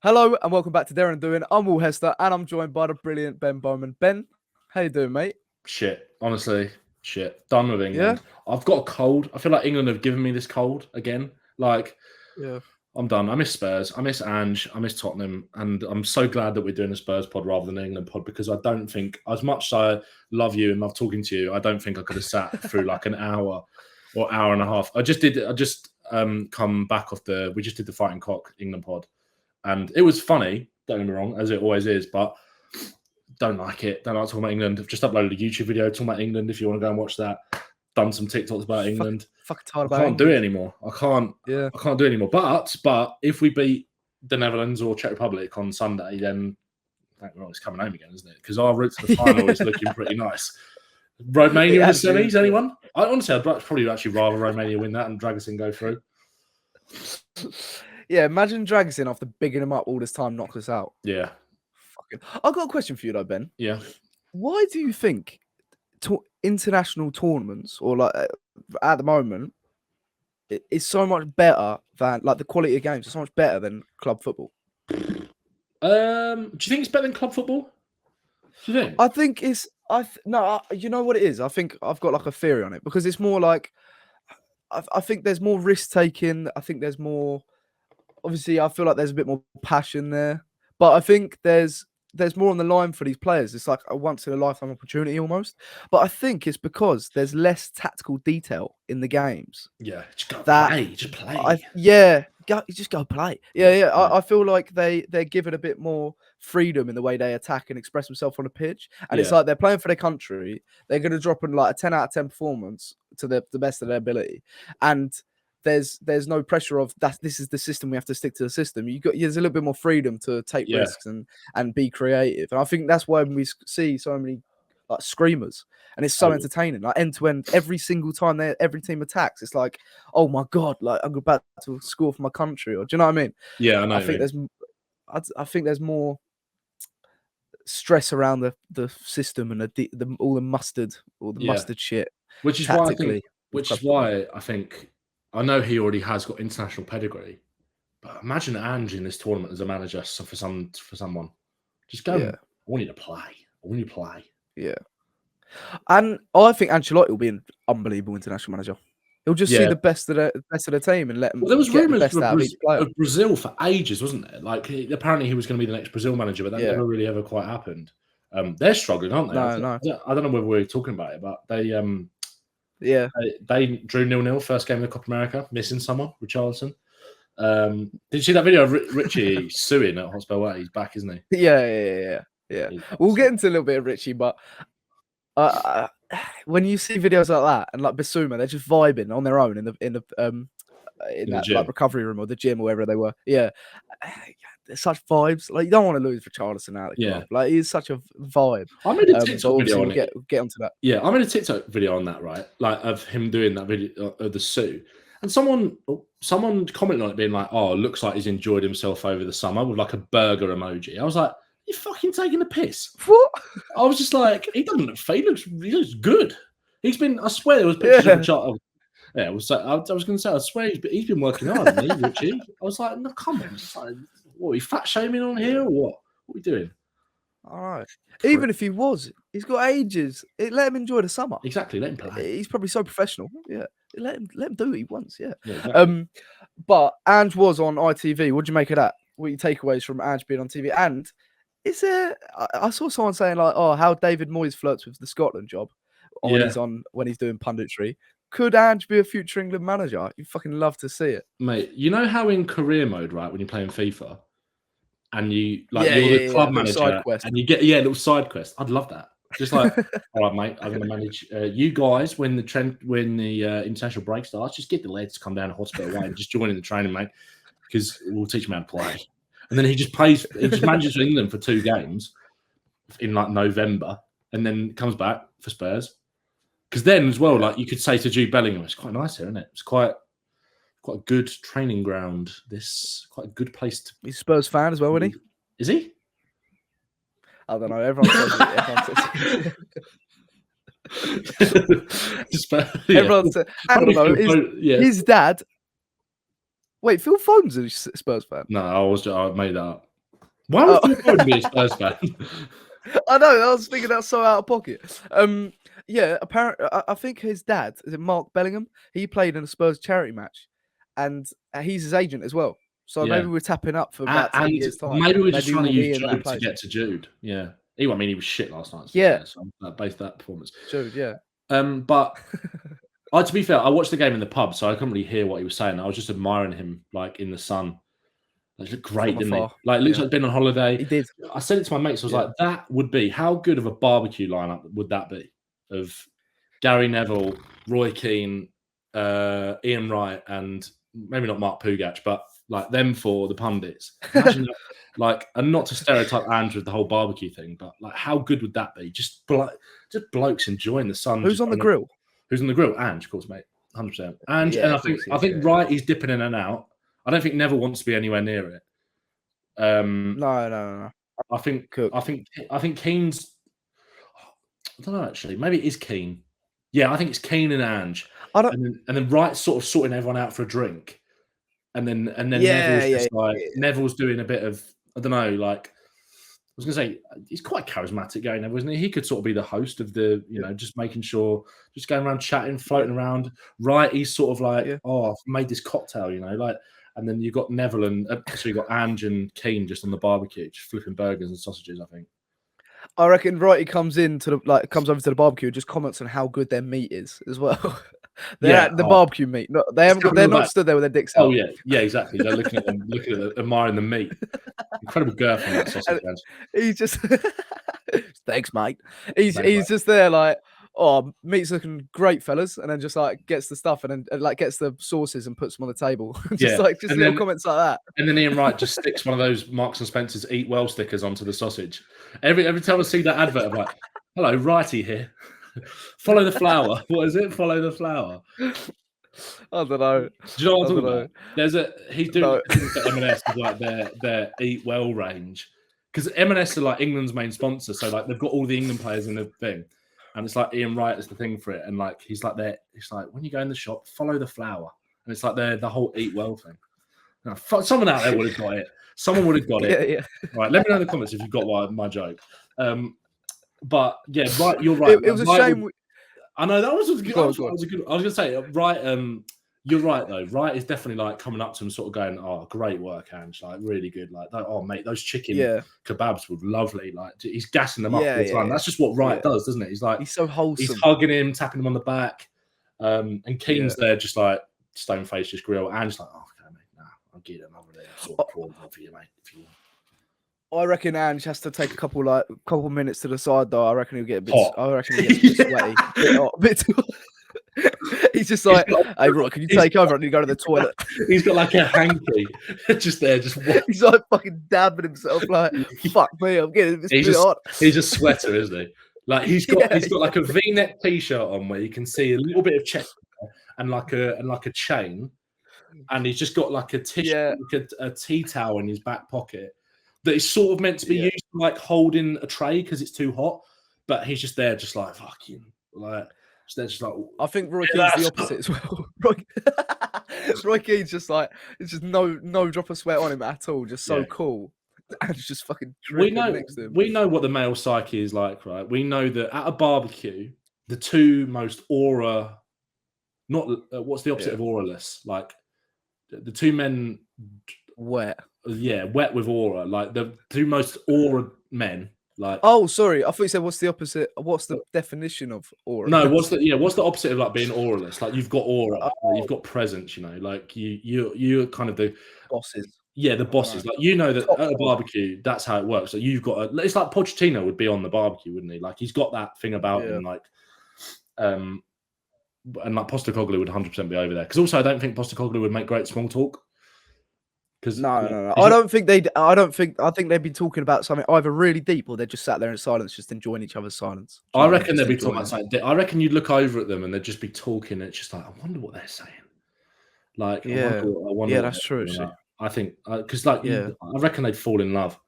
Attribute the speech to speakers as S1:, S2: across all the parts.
S1: Hello and welcome back to Darren Doing. I'm Will Hester and I'm joined by the brilliant Ben Bowman. Ben, how you doing, mate?
S2: Shit, honestly, shit. Done with England. Yeah? I've got a cold. I feel like England have given me this cold again.
S1: Yeah,
S2: I'm done. I miss Spurs. I miss Ange. I miss Tottenham. And I'm so glad that we're doing a Spurs pod rather than an England pod because I don't think, as much as I love you and love talking to you, I don't think I could have sat through like an hour or hour and a half. I just come back off we just did the Fighting Cock England pod. And it was funny, don't get me wrong, as it always is, but don't like it. Don't like talking about England. I've just uploaded a YouTube video talking about England if you want to go and watch that. Done some TikToks about England.
S1: I
S2: can't do it anymore. I can't do it anymore. But if we beat the Netherlands or Czech Republic on Sunday, then it's coming home again, isn't it? Because our route to the final is looking pretty nice. Romania in the semis, anyone? Honestly, I'd probably actually rather Romania win that and Dragusin go through.
S1: Yeah, imagine Dragusin after bigging him up all this time knocks us out.
S2: Yeah.
S1: I've got a question for you though, Ben.
S2: Yeah.
S1: Why do you think international tournaments or like at the moment it's so much better than like the quality of games is so much better than club football?
S2: Do you think it's better than club football? Do you think?
S1: I think it's you know what it is? I think I've got like a theory on it because it's more like I think there's more risk taking. I think there's more. Obviously, I feel like there's a bit more passion there, but I think there's more on the line for these players. It's like a once in a lifetime opportunity almost. But I think it's because there's less tactical detail in the games.
S2: Yeah, just go play. Just play.
S1: Just go play. Yeah. I feel like they're given a bit more freedom in the way they attack and express themselves on the pitch. And it's like they're playing for their country. They're going to drop in like a 10 out of 10 performance to the best of their ability. And there's no pressure of that. This is the system. We have to stick to the system. There's a little bit more freedom to take risks and be creative. And I think that's why we see so many like screamers, and it's so entertaining. Like end to end, every single time every team attacks, it's like, oh my god, like I'm about to score for my country. Or do you know what I mean?
S2: Yeah, I know.
S1: I think there's more stress around the system and all the mustard shit.
S2: Which is why I think. I know he already has got international pedigree, but imagine Ange in this tournament as a manager for someone. Just go. I want you to play.
S1: Yeah, and I think Ancelotti will be an unbelievable international manager. He'll just see the best of the team and let them.
S2: Well, there was rumours of Brazil for ages, wasn't there? Like apparently he was going to be the next Brazil manager, but that never really ever quite happened. They're struggling, aren't they?
S1: No.
S2: I don't know whether we're talking about it, but they they drew 0-0 first game of the Copa America, missing someone, Richarlison. Did you see that video of Richie suing at Hotspur Way? He's back, isn't he?
S1: Yeah. We'll get into a little bit of Richie, but when you see videos like that and like Bissouma, they're just vibing on their own in that like recovery room or the gym or wherever they were. Yeah. There's such vibes. Like you don't want to lose Richarlison out of the club. Like he's such a vibe.
S2: I made a TikTok video on
S1: it. Get onto that.
S2: Yeah, I made a TikTok video on that, right? Like of him doing that video of the Sue. And someone commented on it being like, oh, looks like he's enjoyed himself over the summer with like a burger emoji. I was like, you fucking taking the piss.
S1: What?
S2: I was just like, he doesn't look fake. He looks good. He's been, I swear there was pictures of Richard. Yeah, I was going to say, I swear he's been working hard, hasn't he, Richie? I was like, no, come on. Like, what, are you fat shaming on here or what? What are we doing?
S1: All right. Even if he was, he's got ages. Let him enjoy the summer.
S2: Exactly. Let him play.
S1: He's probably so professional. Yeah. Let him do what he wants. Yeah.
S2: Exactly.
S1: But Ange was on ITV. What do you make of that? What are your takeaways from Ange being on TV? And I saw someone saying like, oh, how David Moyes flirts with the Scotland job when he's doing punditry. Could Ange be a future England manager? You fucking love to see it,
S2: mate. You know how in career mode, right, when you're playing FIFA, and you're the club manager, and you get a little side quest. I'd love that. Just like, all right, mate, I'm going to manage you guys when the international break starts. Just get the lads to come down to Hotspur Way and just join in the training, mate, because we'll teach them how to play. And then he just manages for England for 2 games in like November, and then comes back for Spurs. Because then as well, like you could say to Jude Bellingham, it's quite nice here, isn't it? It's quite a good training ground. Quite a good place to.
S1: He's a Spurs fan as well, isn't he?
S2: Is he?
S1: I don't know. Everyone says it. Everyone says. I don't know. His dad. Wait, Phil Foden's a Spurs fan.
S2: No, I made that up. Why would you be a Spurs fan?
S1: I know. I was thinking that's so out of pocket. Yeah. Apparently, I think his dad is it Mark Bellingham. He played in a Spurs charity match, and he's his agent as well. So maybe we're tapping up for about 10 years' time.
S2: Maybe we're just trying to use Joe to get to Jude. Yeah. He was shit last night. So based that performance.
S1: Jude, yeah.
S2: But to be fair, I watched the game in the pub, so I couldn't really hear what he was saying. I was just admiring him, like in the sun. It looked great, didn't he? Like, looks like he'd been on holiday.
S1: He did.
S2: I said it to my mates. I was like, that would be, how good of a barbecue lineup would that be? Of Gary Neville, Roy Keane, Ian Wright, and maybe not Mark Pugach, but like them for the pundits. Imagine that, like, and not to stereotype Andrew with the whole barbecue thing, but like, how good would that be? Just blokes enjoying the sun.
S1: Who's on the grill?
S2: Who's on the grill? Ange, of course, mate. 100%. And I think Wright, he's dipping in and out. I don't think Neville wants to be anywhere near it.
S1: No.
S2: I think Keane's. I don't know actually. Maybe it is Keane. Yeah, I think it's Keane and Ange. And then Wright's sort of sorting everyone out for a drink, and then Neville's doing a bit of, I don't know, like, I was going to say, he's quite charismatic guy, Neville, isn't he? He could sort of be the host of the, just making sure, just going around chatting, floating around. Wright, he's sort of like, I've made this cocktail, like, and then you've got Neville and so you've got Ange and Keane just on the barbecue, just flipping burgers and sausages, I think.
S1: I reckon Wrighty comes over to the barbecue and just comments on how good their meat is as well. They're at the barbecue meat. No, they're not stood there with their dicks out.
S2: Oh yeah, exactly. They're looking at them, admiring the meat. Incredible girth on that sausage.
S1: He's just thanks, mate. He's just there like, oh, meat's looking great, fellas, and then just like gets the stuff and then like gets the sauces and puts them on the table. just little comments like that.
S2: And then Ian Wright just sticks one of those Marks and Spencer's Eat Well stickers onto the sausage. Every time I see that advert, I'm like, hello, Wrighty here. Follow the flower. What is it? Follow the flower.
S1: I don't know.
S2: Do you know what I'm talking about? He's doing M&S with like their Eat Well range, because M&S are like England's main sponsor, so like they've got all the England players in the thing, and it's like Ian Wright is the thing for it, and like he's like when you go in the shop, follow the flower, and it's like the whole Eat Well thing. Now, someone out there would have got it. Someone would have got it.
S1: Yeah.
S2: Right, let me know in the comments if you've got my joke. But yeah, right, you're right.
S1: It was a shame.
S2: I know that was a good. I was going to say, right. You're right though. Right is definitely like coming up to him, sort of going, "Oh, great work, Ange! Like really good. Like, oh mate, those chicken kebabs were lovely. Like he's gassing them up all the time. That's just what Wright does, doesn't it? He's like,
S1: he's so wholesome.
S2: He's hugging him, tapping him on the back, and Keane's there just like stone face, just grill. Ange's like, "Oh, okay, mate, nah, I'll get him over there. Sort of prawn for you, mate, if you want."
S1: I reckon Ange has to take a couple minutes to the side though. I reckon he'll get a bit. Hot. I reckon he'll get a bit sweaty, a bit too hot. He's just like, hey, Roy, can you take over and you go to the toilet?
S2: He's got like a hanky just there,
S1: he's like fucking dabbing himself, like, fuck me, I'm getting this bit hot.
S2: He's a sweater, isn't he? Like he's got like a V-neck t-shirt on where you can see a little bit of chest and like a chain, and he's just got like a tissue, like a tea towel in his back pocket that is sort of meant to be used to like holding a tray because it's too hot, but he's just there, just like fucking like. Just like,
S1: I think Roy Keane's the opposite as well. Roy Keane's just like, it's just no drop of sweat on him at all, just so cool. And it's just fucking dripping next to him.
S2: We know what the male psyche is like, right? We know that at a barbecue, the two most aura, what's the opposite of auraless? Like the two men
S1: wet.
S2: Yeah, wet with aura. Like the two most aura men. Like,
S1: oh, sorry. I thought you said what's the opposite? What's the definition of aura?
S2: No, what's the opposite of like being auraless? Like you've got aura, like, you've got presence. Like you're kind of the
S1: bosses.
S2: Yeah, the bosses. Like that at a barbecue, that's how it works. So you've got it's like Pochettino would be on the barbecue, wouldn't he? Like he's got that thing about him. Like, and like Postecoglou would 100% be over there. Because also I don't think Postecoglou would make great small talk.
S1: No. I think they'd be talking about something either really deep or they're just sat there in silence, just enjoying each other's silence.
S2: I reckon they'd be talking about something. I reckon you'd look over at them and they'd just be talking. And it's just like, I wonder what they're saying. Like, I wonder
S1: that's true.
S2: I think because I reckon they'd fall in love.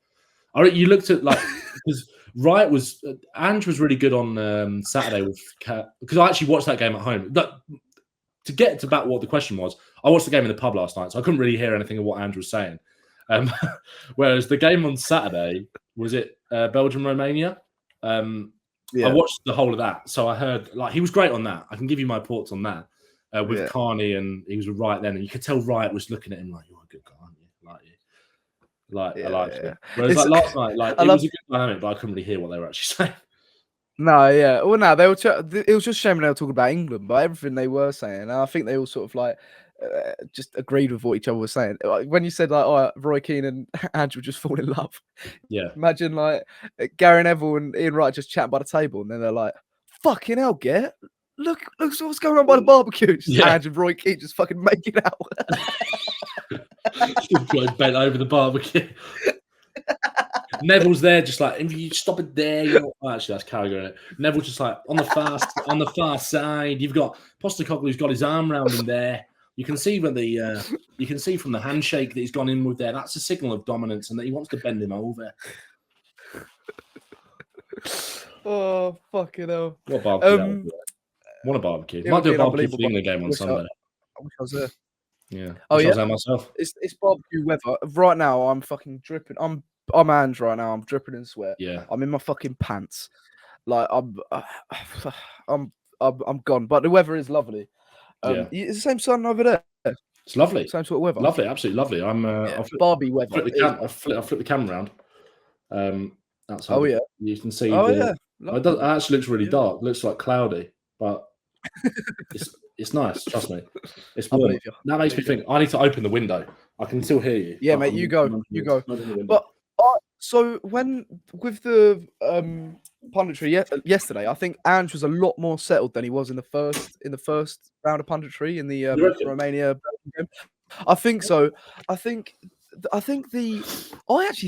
S2: You looked at like because Wright was Ange was really good on Saturday with because I actually watched that game at home. To get to about what the question was, I watched the game in the pub last night, so I couldn't really hear anything of what Andrew was saying. Whereas the game on Saturday, was it Belgium-Romania? I watched the whole of that. So I heard, like, he was great on that. I can give you my thoughts on that. With Carney, and he was right then. And you could tell Wright was looking at him like, you're a good guy, aren't you? I liked it. Whereas like last night, like it was a good dynamic, but I couldn't really hear what they were actually saying.
S1: No, yeah. Well, no, they were. It was just shame they were talking about England, but everything they were saying, and I think they all sort of like just agreed with what each other was saying. When you said like, "Oh, Roy Keane and Andrew just fall in love,"
S2: yeah.
S1: Imagine like Gary Neville and Ian Wright just chatting by the table, and then they're like, "Fucking hell, get look what's going on by the barbecue." Andrew and Roy Keane just fucking making out.
S2: Bent over the barbecue. Neville's there, just like, if you stop it there, actually that's Carragher in it. Neville's just like on the far side. You've got Postecoglou's got his arm around him there. You can see from the handshake that he's gone in with there. That's a signal of dominance, and that he wants to bend him over.
S1: Oh fucking hell!
S2: What a barbecue! What a barbecue! Might do a barbecue for the England game on Sunday.
S1: I wish I was there.
S2: Yeah.
S1: Oh yeah.
S2: I was there myself.
S1: It's barbecue weather right now. I'm fucking dripping. I'm Ange right now. I'm dripping in sweat.
S2: Yeah.
S1: I'm in my fucking pants. Like I'm gone. But the weather is lovely. It's the same sun over there.
S2: It's lovely.
S1: Same sort of weather.
S2: Lovely, absolutely lovely.
S1: Barbie weather.
S2: I'll flip the camera around. Outside.
S1: Oh yeah.
S2: You can see.
S1: Yeah.
S2: It actually looks really dark. It looks like cloudy, but it's nice. Trust me. It's warm. That makes me think. I need to open the window. I can still hear you.
S1: Yeah, mate. You go. But so with the punditry yesterday, I think Ange was a lot more settled than he was in the first round of punditry in the Romania game. I think so. I actually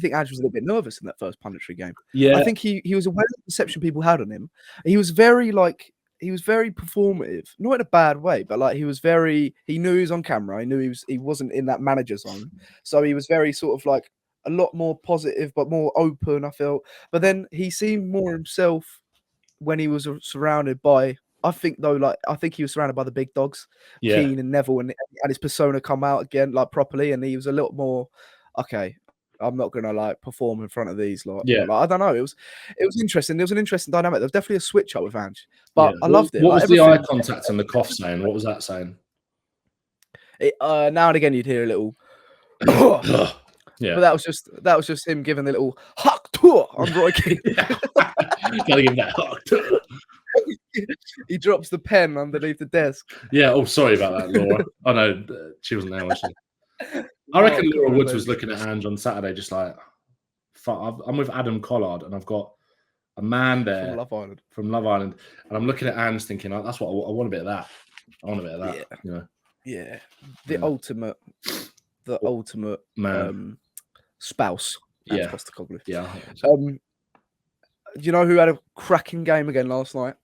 S1: think Ange was a little bit nervous in that first punditry game.
S2: Yeah.
S1: I think he was aware of the perception people had on him. He was very performative, not in a bad way, but like he knew he was on camera. He knew he wasn't in that manager zone. So he was very sort of like a lot more positive, but more open, I felt. But then he seemed more himself when he was surrounded by, I think he was surrounded by the big dogs, Keane and Neville, and his persona come out again, like properly. And he was a little more, okay, I'm not gonna like perform in front of these. Like I don't know. It was interesting. There was an interesting dynamic. There was definitely a switch up with Ange, but I loved it.
S2: What was the eye contact and the cough saying? What was that saying?
S1: Now and again, you'd hear a little.
S2: Yeah,
S1: but that was just him giving the little huck tour on Roy Keane.
S2: Gotta give that huck tour.
S1: He drops the pen underneath the desk.
S2: Yeah. Oh, sorry about that, Laura. Oh no, she wasn't there, was she? I reckon Laura Woods was looking at Ange on Saturday, just like, I'm with Adam Collard, and I've got a man there from Love Island, and I'm looking at Ange thinking, that's what I want a bit of that. I want a bit of that.
S1: Yeah.
S2: You know?
S1: Yeah. The ultimate
S2: man.
S1: Spouse.
S2: Yeah.
S1: Postecoglu.
S2: Yeah.
S1: Do you know who had a cracking game again last night?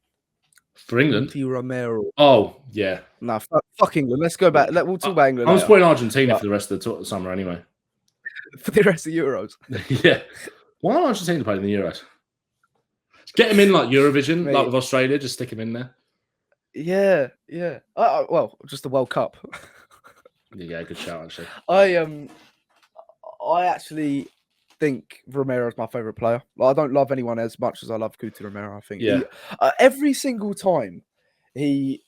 S2: For England?
S1: Romero.
S2: Oh, yeah.
S1: No, fuck England. Let's go back. We'll talk about England.
S2: I'm supporting Argentina for the rest of the summer anyway.
S1: For the rest of the Euros.
S2: Yeah. Why aren't Argentina playing in the Euros? Get him in like Eurovision, like with Australia. Just stick him in there.
S1: Yeah. Well, just the World Cup.
S2: Yeah, good shout, actually.
S1: I actually think Romero is my favourite player. Like, I don't love anyone as much as I love Cuti Romero. I think every single time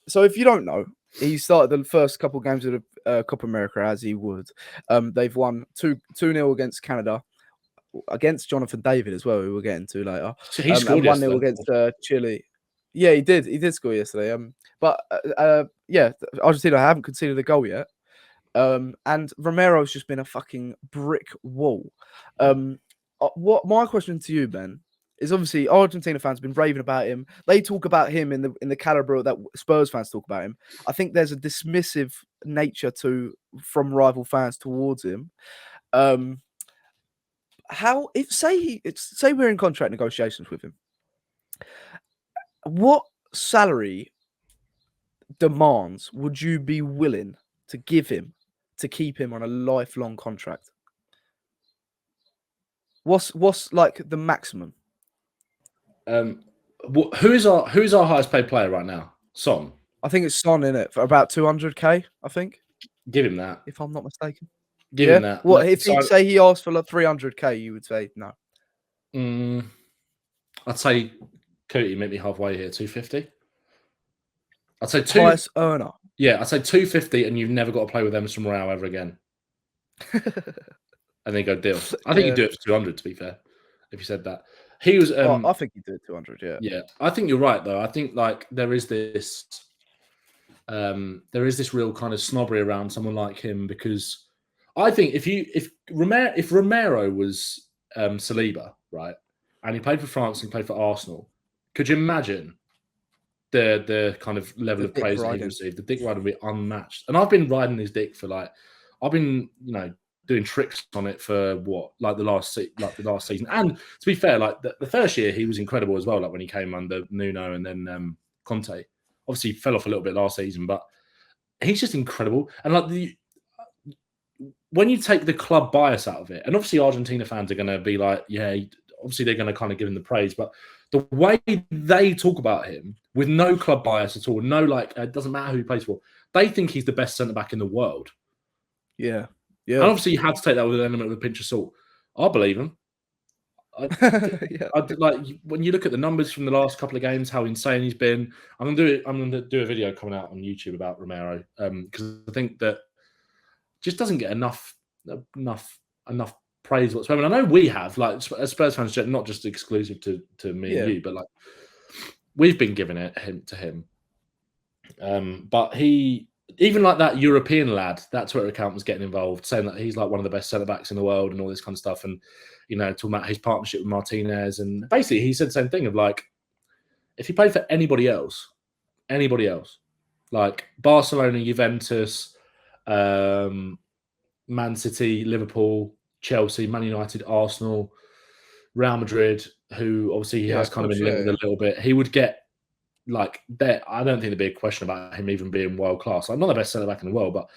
S1: so if you don't know, he started the first couple of games of the Copa America as he would. They've won 2-0 against Canada, against Jonathan David as well, who we'll get into later.
S2: So he scored
S1: 1-0 against Chile. Yeah, he did score yesterday. But Argentina haven't conceded a goal yet. And Romero's just been a fucking brick wall. What my question to you, Ben, is obviously Argentina fans have been raving about him. They talk about him in the caliber that Spurs fans talk about him. I think there's a dismissive nature from rival fans towards him. Say we're in contract negotiations with him, what salary demands would you be willing to give him to keep him on a lifelong contract? What's like the maximum?
S2: Who is our highest paid player right now? Son.
S1: I think it's Son in it for about 200k. I think.
S2: Give him that.
S1: If I'm not mistaken.
S2: Given that,
S1: what if he'd say he asked for like 300k, you would say no.
S2: I'd say Cootie met me halfway here, 250. I'd say
S1: highest earner.
S2: Yeah, I'd say 250, and you've never got to play with Emerson Royale ever again. And then go deal. I think you'd do it for 200. To be fair, if you said that, he was.
S1: I think he'd do it 200. Yeah.
S2: Yeah, I think you're right though. I think like there is this real kind of snobbery around someone like him, because I think if Romero was Saliba, right, and he played for France and played for Arsenal, could you imagine the kind of level of praise that he received? The dick ride would be unmatched. And I've been riding his dick for I've been doing tricks on it for the last season. And to be fair, like the first year he was incredible as well. Like when he came under Nuno and then Conte, obviously he fell off a little bit last season, but he's just incredible. And like when you take the club bias out of it, and obviously Argentina fans are going to be like, yeah, obviously they're going to kind of give him the praise, but the way they talk about him with no club bias at all, no it doesn't matter who he plays for, they think he's the best centre back in the world.
S1: Yeah. Yeah.
S2: And obviously you have to take that with an element of a pinch of salt. I believe him. Like when you look at the numbers from the last couple of games, how insane he's been. I'm going to do a video coming out on YouTube about Romero, because I think that just doesn't get enough praise whatsoever. And I know we have, like, as Spurs fans, not just exclusive to me and you, but like we've been giving it to him. But he, even like that European lad, that Twitter account was getting involved, saying that he's like one of the best centre backs in the world and all this kind of stuff. And talking about his partnership with Martinez, and basically he said the same thing of like, if he played for anybody else, like Barcelona, Juventus, Man City, Liverpool, Chelsea, Man United, Arsenal, Real Madrid, who obviously he has kind of been linked with a little bit, he would get like that. I don't think there'd be a question about him even being world class. I'm not the best centre back in the world, but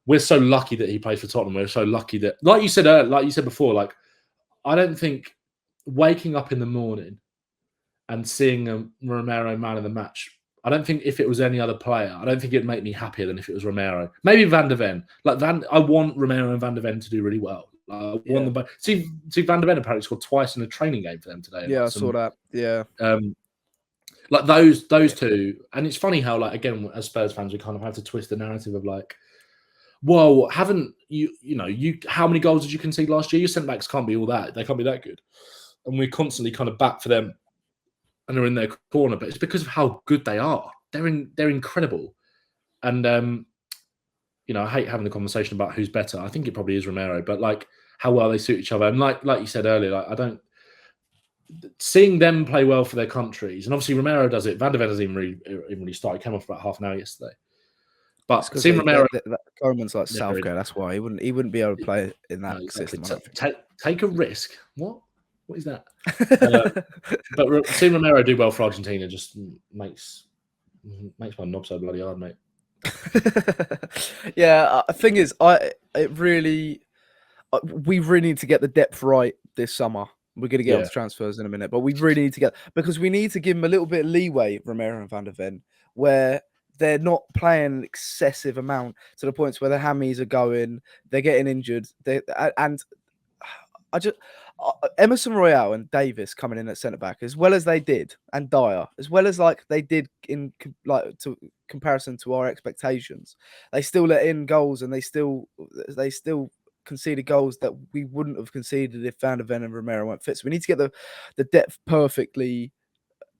S2: we're so lucky that he plays for Tottenham. We're so lucky that, like you said before, like I don't think waking up in the morning and seeing a Romero man of the match, I don't think if it was any other player, I don't think it'd make me happier than if it was Romero. Maybe Van der Ven. I want Romero and Van der Ven to do really well. I want them both. See, Van der Ven apparently scored twice in a training game for them today.
S1: Yeah, I saw that. Yeah.
S2: Like those two, and it's funny how, like, again, as Spurs fans, we kind of have to twist the narrative of like, well, haven't you how many goals did you concede last year? Your centre backs can't be all that. They can't be that good. And we're constantly kind of back for them and they're in their corner, but it's because of how good they are. They're incredible. And I hate having the conversation about who's better. I think it probably is Romero, but like how well they suit each other. And like you said earlier, like seeing them play well for their countries, and obviously Romero does it. Van der Ven doesn't even really start. He came off about half an hour yesterday. But seeing Romero,
S1: Coleman's like Southgate. That's why he wouldn't be able to play in that system.
S2: Take a risk. What is that? But seeing Romero do well for Argentina just makes my knob so bloody hard, mate.
S1: Yeah, the thing is, we really need to get the depth right this summer. We're going to get onto transfers in a minute, but we really need to because we need to give them a little bit of leeway, Romero and Van der Ven, where they're not playing an excessive amount to the points where their hammies are going, they're getting injured. Emerson Royale and Davis coming in at centre back, as well as they did, and Dyer, as well as like they did in to comparison to our expectations, they still let in goals and they still conceded goals that we wouldn't have conceded if Van der Ven and Romero weren't fit. So we need to get the depth perfectly.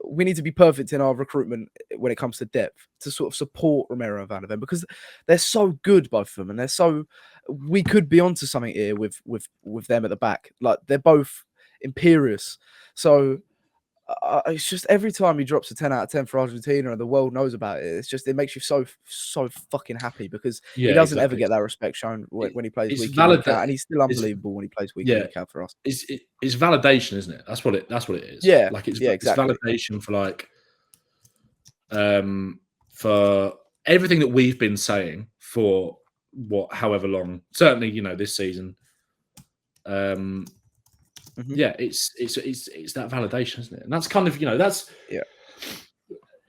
S1: We need to be perfect in our recruitment when it comes to depth to sort of support Romero and Van der Ven, because they're so good, both of them, and we could be onto something here with them at the back. Like they're both imperious. So it's just every time he drops a 10 out of 10 for Argentina and the world knows about it, it makes you so fucking happy, because he doesn't ever get that respect shown when he plays week in, week out, and he's still unbelievable when he plays week in, week out for us.
S2: It's validation, isn't it? That's what it is.
S1: Yeah,
S2: like it's
S1: exactly.
S2: validation for like for everything that we've been saying for however long. Certainly, this season. Yeah, it's that validation, isn't it? And that's kind of that's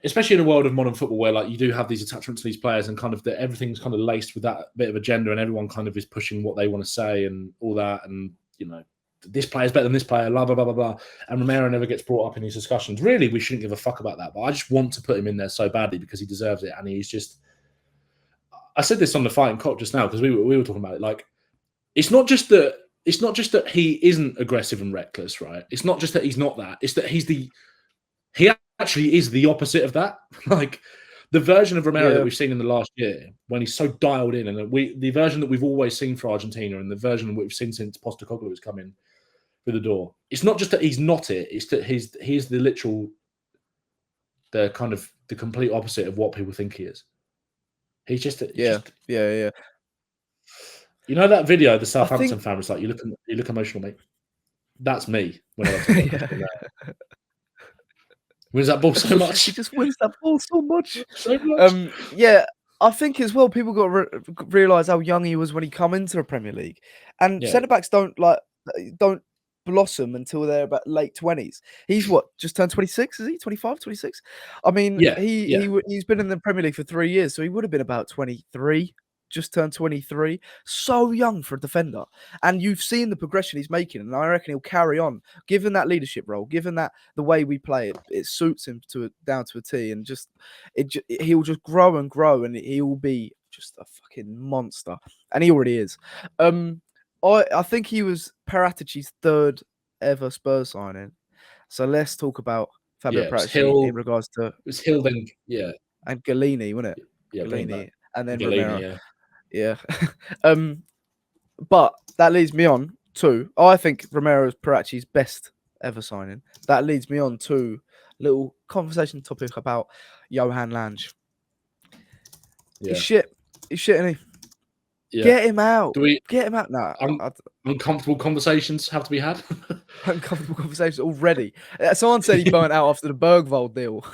S2: especially in a world of modern football where like you do have these attachments to these players and kind of everything's kind of laced with that bit of agenda and everyone kind of is pushing what they want to say and all that. And, you know, this player's better than this player, blah, blah, blah, blah, blah. And Romero never gets brought up in these discussions. Really, we shouldn't give a fuck about that. But I just want to put him in there so badly because he deserves it. And he's just... I said this on the Fighting Cock just now because we were talking about it. Like, it's not just that he isn't aggressive and reckless, right? It's not just that he's not that. It's that he actually is the opposite of that. Like the version of Romero that we've seen in the last year, when he's so dialed in, and the version that we've always seen for Argentina, and the version that we've seen since Postecoglou has come in through the door. It's not just that he's not it; it's that he's the complete opposite of what people think he is. He's just
S1: yeah.
S2: You know that video, the Southampton fan was like, "You look emotional, mate." That's me when I wins that ball so much.
S1: He just wins that ball so much. Yeah, I think as well, people got to realise how young he was when he come into the Premier League. And centre-backs don't blossom until they're about late 20s. He's just turned 26, is he? 25, 26? I mean, he's been in the Premier League for 3 years, so he would have been about 23. Just turned 23, so young for a defender. And you've seen the progression he's making, and I reckon he'll carry on. Given that leadership role, given that the way we play it suits him down to a T, and he'll just grow and grow, and he will be just a fucking monster. And he already is. I think he was Paratici's third ever Spurs signing. So let's talk about Fabio Paratici in regards to... It
S2: was Hill then,
S1: and Galini, wasn't it?
S2: Yeah,
S1: Galini. And then
S2: Galini,
S1: Romero. Yeah. But that leads me on to, I think Romero's Paratici's best ever signing. That leads me on to a little conversation topic about Johan Lange.
S2: Yeah.
S1: He's shit, isn't he?
S2: Yeah.
S1: Get him out. Get him out now.
S2: Uncomfortable conversations have to be had.
S1: Uncomfortable conversations already. Someone said he burnt out after the Bergvall deal.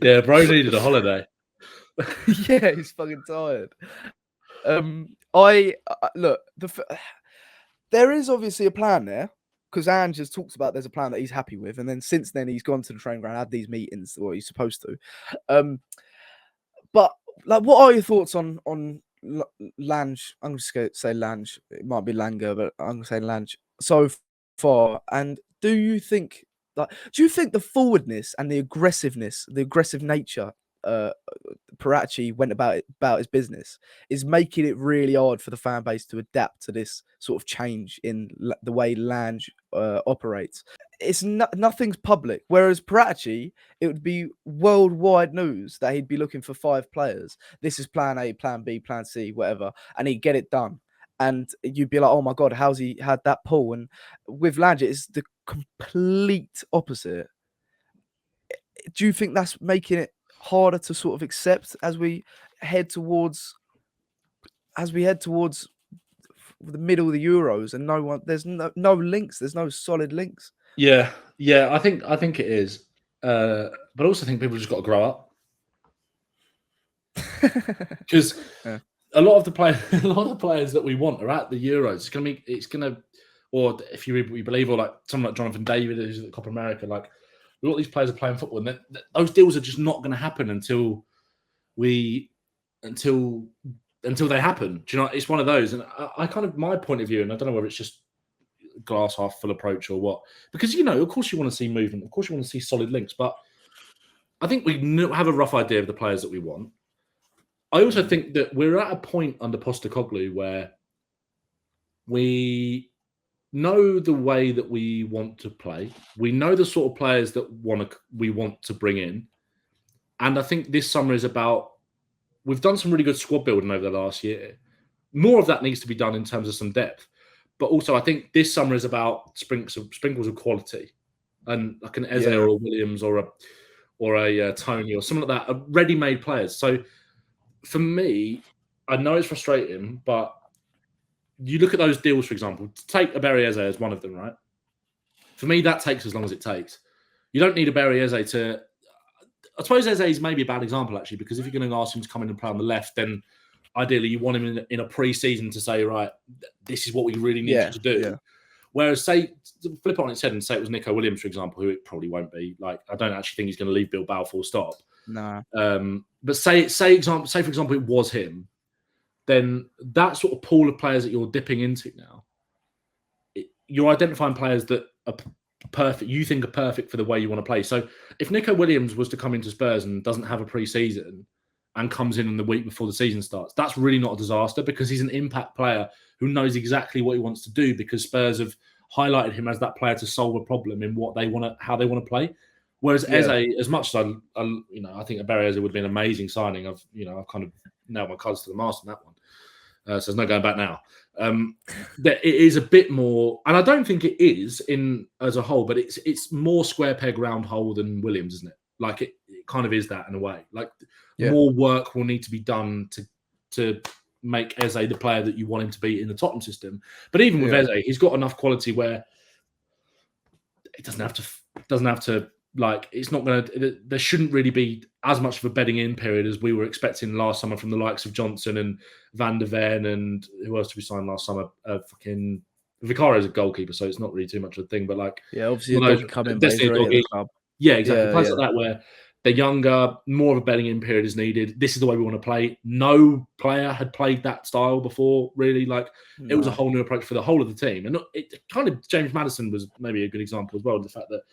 S2: Yeah, bro needed a holiday.
S1: Yeah, he's fucking tired. Look, there is obviously a plan there, because Ange has talked about there's a plan that he's happy with, and then since then he's gone to the training ground, had these meetings, or he's supposed to. But like, what are your thoughts on Lange? I'm just going to say Lange. It might be Lange, but I'm going to say Lange so far. And do you think the forwardness and the aggressive nature Paratici went about his business is making it really hard for the fan base to adapt to this sort of change in the way Lange operates? It's nothing's public, whereas Paratici, it would be worldwide news that he'd be looking for 5 players. This is plan A, plan B, plan C, whatever, and he'd get it done. And you'd be like, oh my God, how's he had that pull? And with Lange, it's the complete opposite. Do you think that's making it harder to sort of accept as we head towards the middle of the Euros, and there's no links, there's no solid links?
S2: Yeah, I think it is, but I also think people just got to grow up, because a lot of the players that we want are at the Euros. Or if you believe, or like someone like Jonathan David who's at the Copa America, like a lot of these players are playing football, and those deals are just not going to happen until they happen. Do you know? It's one of those, and I kind of, my point of view, and I don't know whether it's just glass half full approach or what, because of course you want to see movement, of course you want to see solid links, but I think we have a rough idea of the players that we want. I also think that we're at a point under Postecoglou where we know the way that we want to play. We know the sort of players that we want to bring in. And I think this summer is about, we've done some really good squad building over the last year. More of that needs to be done in terms of some depth. But also I think this summer is about sprinkles of quality. And like an Eze or a Williams or a Tony or something like that, are ready-made players. So for me, I know it's frustrating, but you look at those deals, for example, take Aberi Eze as one of them, right? For me, that takes as long as it takes. You don't need Aberi Eze to... I suppose Eze is maybe a bad example, actually, because if you're going to ask him to come in and play on the left, then ideally you want him in a pre-season to say, right, this is what we really need you to do. Yeah. Whereas, say, flip it on its head and say it was Nico Williams, for example, who it probably won't be. Like, I don't actually think he's going to leave Bilbao full stop.
S1: No.
S2: But say for example, it was him, then that sort of pool of players that you're dipping into now, you're identifying players that are perfect. You think are perfect for the way you want to play. So if Nico Williams was to come into Spurs and doesn't have a pre-season and comes in the week before the season starts, that's really not a disaster because he's an impact player who knows exactly what he wants to do because Spurs have highlighted him as that player to solve a problem in what they want to, how they want to play. Whereas Eze, as much as I think Abere Eze would be an amazing signing. I've kind of nailed my cards to the mast on that one. So there's no going back now. That it is a bit more, and I don't think it is in as a whole, but it's more square peg round hole than Williams, isn't it? Like it kind of is that in a way. Like more work will need to be done to make Eze the player that you want him to be in the Tottenham system. But even with Eze, he's got enough quality where it doesn't have to. Like it's not going to. There shouldn't really be as much of a bedding in period as we were expecting last summer from the likes of Johnson and Van der Ven and who else did we sign last summer? Fucking Vicario's a goalkeeper, so it's not really too much of a thing. But like,
S1: obviously, it doesn't come in.
S2: Yeah, exactly. Players like that where they're younger, more of a bedding in period is needed. This is the way we want to play. No player had played that style before, really. Like it was a whole new approach for the whole of the team, and it kind of James Maddison was maybe a good example as well. The fact that.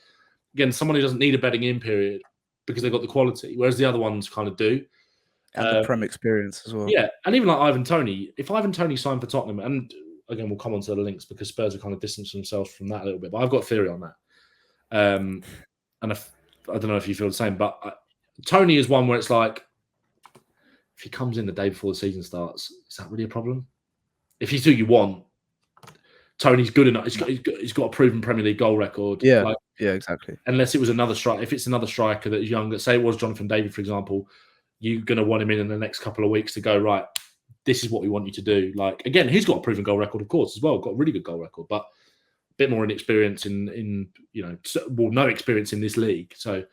S2: Again, someone who doesn't need a bedding in period because they've got the quality, whereas the other ones kind of do.
S1: And the Prem experience as well.
S2: Yeah, and even like Ivan Toney. If Ivan Toney signed for Tottenham, and again, we'll come on to the links because Spurs are kind of distanced themselves from that a little bit, but I've got a theory on that. And I don't know if you feel the same, but Toney is one where it's like, if he comes in the day before the season starts, is that really a problem? If he's who you want, Tony's good enough. He's got a proven Premier League goal record.
S1: Yeah, exactly.
S2: Unless it was another striker. If it's another striker that is younger, say it was Jonathan David, for example, you're going to want him in the next couple of weeks to go, right, this is what we want you to do. Like, again, he's got a proven goal record, of course, as well. Got a really good goal record, but a bit more inexperience no experience in this league. So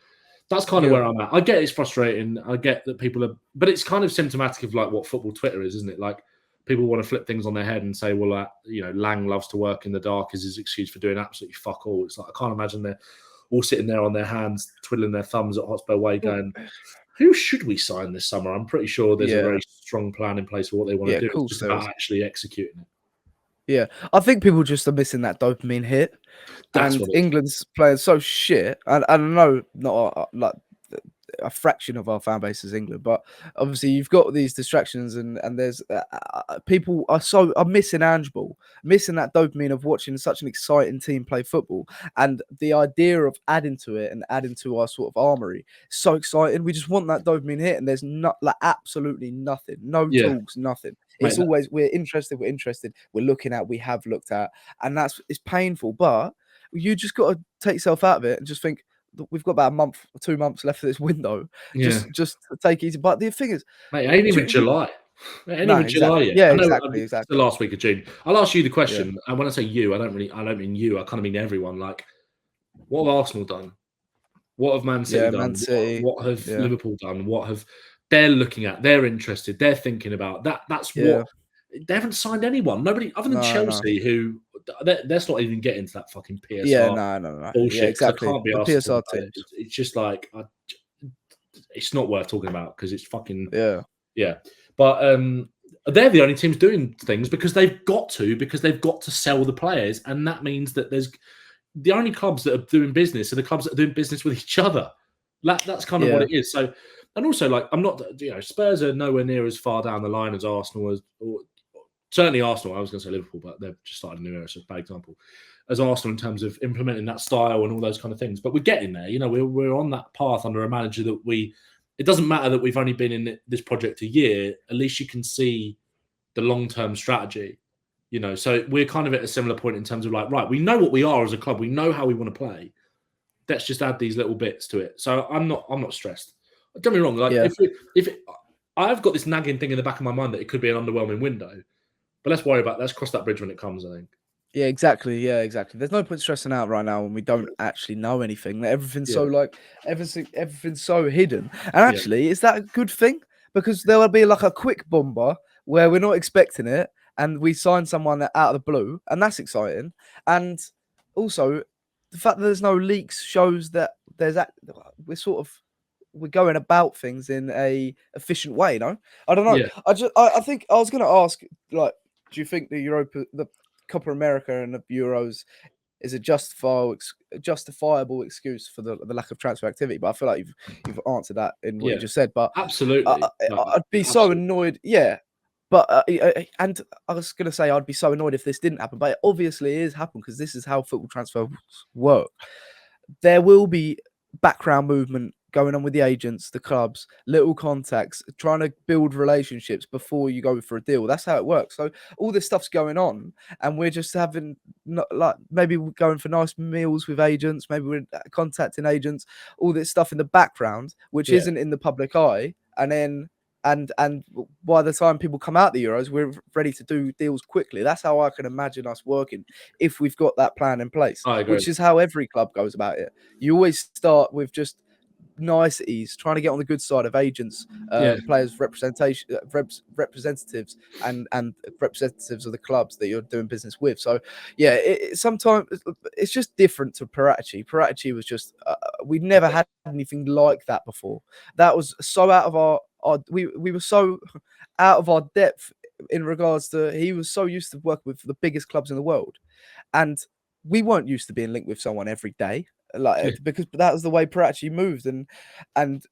S2: that's kind of where I'm at. I get it's frustrating. I get that people are, but it's kind of symptomatic of like what football Twitter is, isn't it? Like, people want to flip things on their head and say, well, Lange loves to work in the dark is his excuse for doing absolutely fuck all. It's like, I can't imagine they're all sitting there on their hands, twiddling their thumbs at Hotspur Way going, who should we sign this summer? I'm pretty sure there's a very strong plan in place for what they want to do. It's just about actually executing it.
S1: Yeah, I think people just are missing that dopamine hit. And England's playing so shit. And I know not like a fraction of our fan base is England, but obviously you've got these distractions and there's people are missing Ange Ball, missing that dopamine of watching such an exciting team play football, and the idea of adding to it and adding to our sort of armory is so exciting. We just want that dopamine hit, and there's not like absolutely nothing, talks, nothing. It's always we're interested, we have looked at, and it's painful, but you just got to take yourself out of it and just think, we've got about a month or 2 months left of this window. Just take it easy. But the thing is,
S2: mate, it ain't even July. It ain't even July yet.
S1: Yeah, exactly.
S2: It's the last week of June. I'll ask you the question. And when I say you, I don't mean you. I kind of mean everyone. Like, what have Arsenal done? What have Man City done? What have Liverpool done? What have they're looking at? They're interested. They're thinking about that. That's what they haven't signed anyone. Nobody other than Chelsea, who they're not even getting to that fucking PSR.
S1: No.
S2: Bullshit.
S1: Yeah, exactly.
S2: Can't be
S1: the PSR team.
S2: It's just like it's not worth talking about because it's fucking yeah. But they're the only teams doing things because they've got to sell the players, and that means that there's the only clubs that are doing business are the clubs that are doing business with each other. That's kind of what it is. So, and also like I'm not, Spurs are nowhere near as far down the line as Arsenal or certainly Arsenal. I was going to say Liverpool, but they've just started a new era, so it's a bad example. As Arsenal in terms of implementing that style and all those kind of things. But we're getting there. We're on that path under a manager that it doesn't matter that we've only been in this project a year. At least you can see the long-term strategy. So we're kind of at a similar point in terms of like, right, we know what we are as a club. We know how we want to play. Let's just add these little bits to it. So I'm not stressed. Don't get me wrong. Like I've got this nagging thing in the back of my mind that it could be an underwhelming window. But let's cross that bridge when it comes, I think.
S1: Yeah, exactly. There's no point stressing out right now when we don't actually know anything. Everything's everything's so hidden. And actually, is that a good thing? Because there will be like a quick bomber where we're not expecting it, and we sign someone out of the blue, and that's exciting. And also, the fact that there's no leaks shows that we're going about things in a efficient way. No, I don't know.
S2: Yeah.
S1: I think I was going to ask, like, do you think the Copa America and the Euros is a justifiable excuse for the lack of transfer activity? But I feel like you've answered that in what you just said. But
S2: absolutely,
S1: I'd be so annoyed. Yeah. But and I was going to say I'd be so annoyed if this didn't happen, but it obviously is happening because this is how football transfers work. There will be background movement going on with the agents, the clubs, little contacts, trying to build relationships before you go for a deal. That's how it works. So all this stuff's going on, and we're just having maybe we're going for nice meals with agents, maybe we're contacting agents, all this stuff in the background, which isn't in the public eye, and then. And by the time people come out the Euros, we're ready to do deals quickly. That's how I can imagine us working if we've got that plan in place, which is how every club goes about it. You always start with just niceties, trying to get on the good side of agents, players, representatives, and representatives of the clubs that you're doing business with. So, yeah, sometimes it's just different to Paratici. Paratici was just we never had anything like that before. That was so out of our we were so out of our depth in regards to he was so used to working with the biggest clubs in the world, and we weren't used to being linked with someone every day, because that was the way Paratici moved, and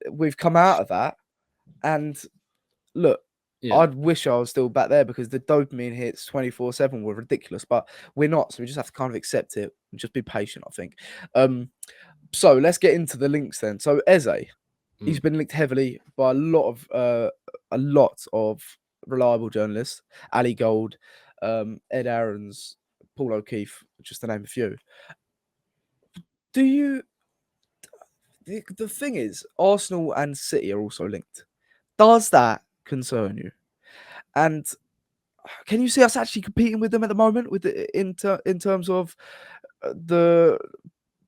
S1: we've come out of that. And look, I'd wish I was still back there because the dopamine hits 24/7 were ridiculous, but we're not, so we just have to kind of accept it and just be patient, I think. So let's get into the links then. So Eze. He's been linked heavily by a lot of reliable journalists, Ali Gold, Ed Aarons, Paul O'Keefe, just to name a few. The thing is, Arsenal and City are also linked. Does that concern you? And can you see us actually competing with them at the moment in terms of the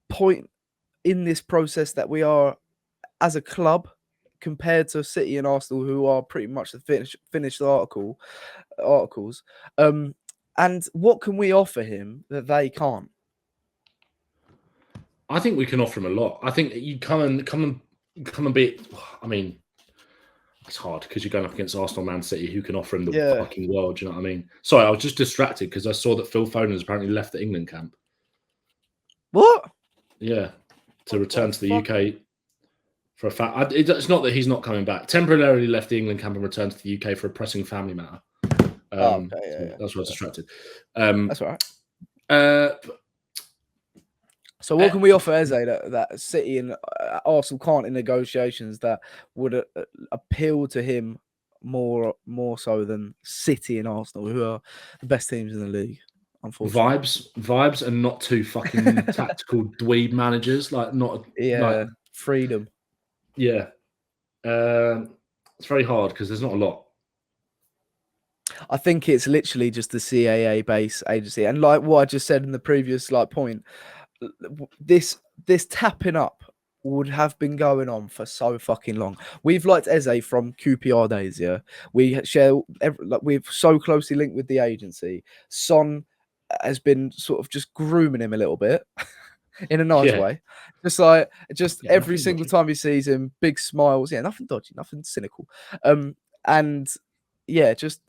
S1: point in this process that we are as a club compared to City and Arsenal, who are pretty much the finished articles? And what can we offer him that they can't?
S2: I think we can offer him a lot. I think you come and be. I mean, it's hard because you're going up against Arsenal, Man City, who can offer him the fucking world. Do you know what I mean? Sorry, I was just distracted because I saw that Phil Foden has apparently left the England camp.
S1: What?
S2: Yeah, to return to the UK for a fact. It's not that he's not coming back. Temporarily left the England camp and returned to the UK for a pressing family matter.
S1: Okay,
S2: that's why I was distracted.
S1: That's all right. So what can we offer Eze that City and Arsenal can't in negotiations that would appeal to him more so than City and Arsenal, who are the best teams in the league? Unfortunately,
S2: vibes, and not too fucking tactical dweeb managers.
S1: Freedom.
S2: Yeah, it's very hard because there's not a lot.
S1: I think it's literally just the CAA base agency, and like what I just said in the previous point, this tapping up would have been going on for so fucking long. We've liked Eze from QPR days. Yeah, we're so closely linked with the agency. Son has been sort of just grooming him a little bit in a nice way. Just every single time he sees him, big smiles. Yeah, nothing dodgy, nothing cynical. And yeah, just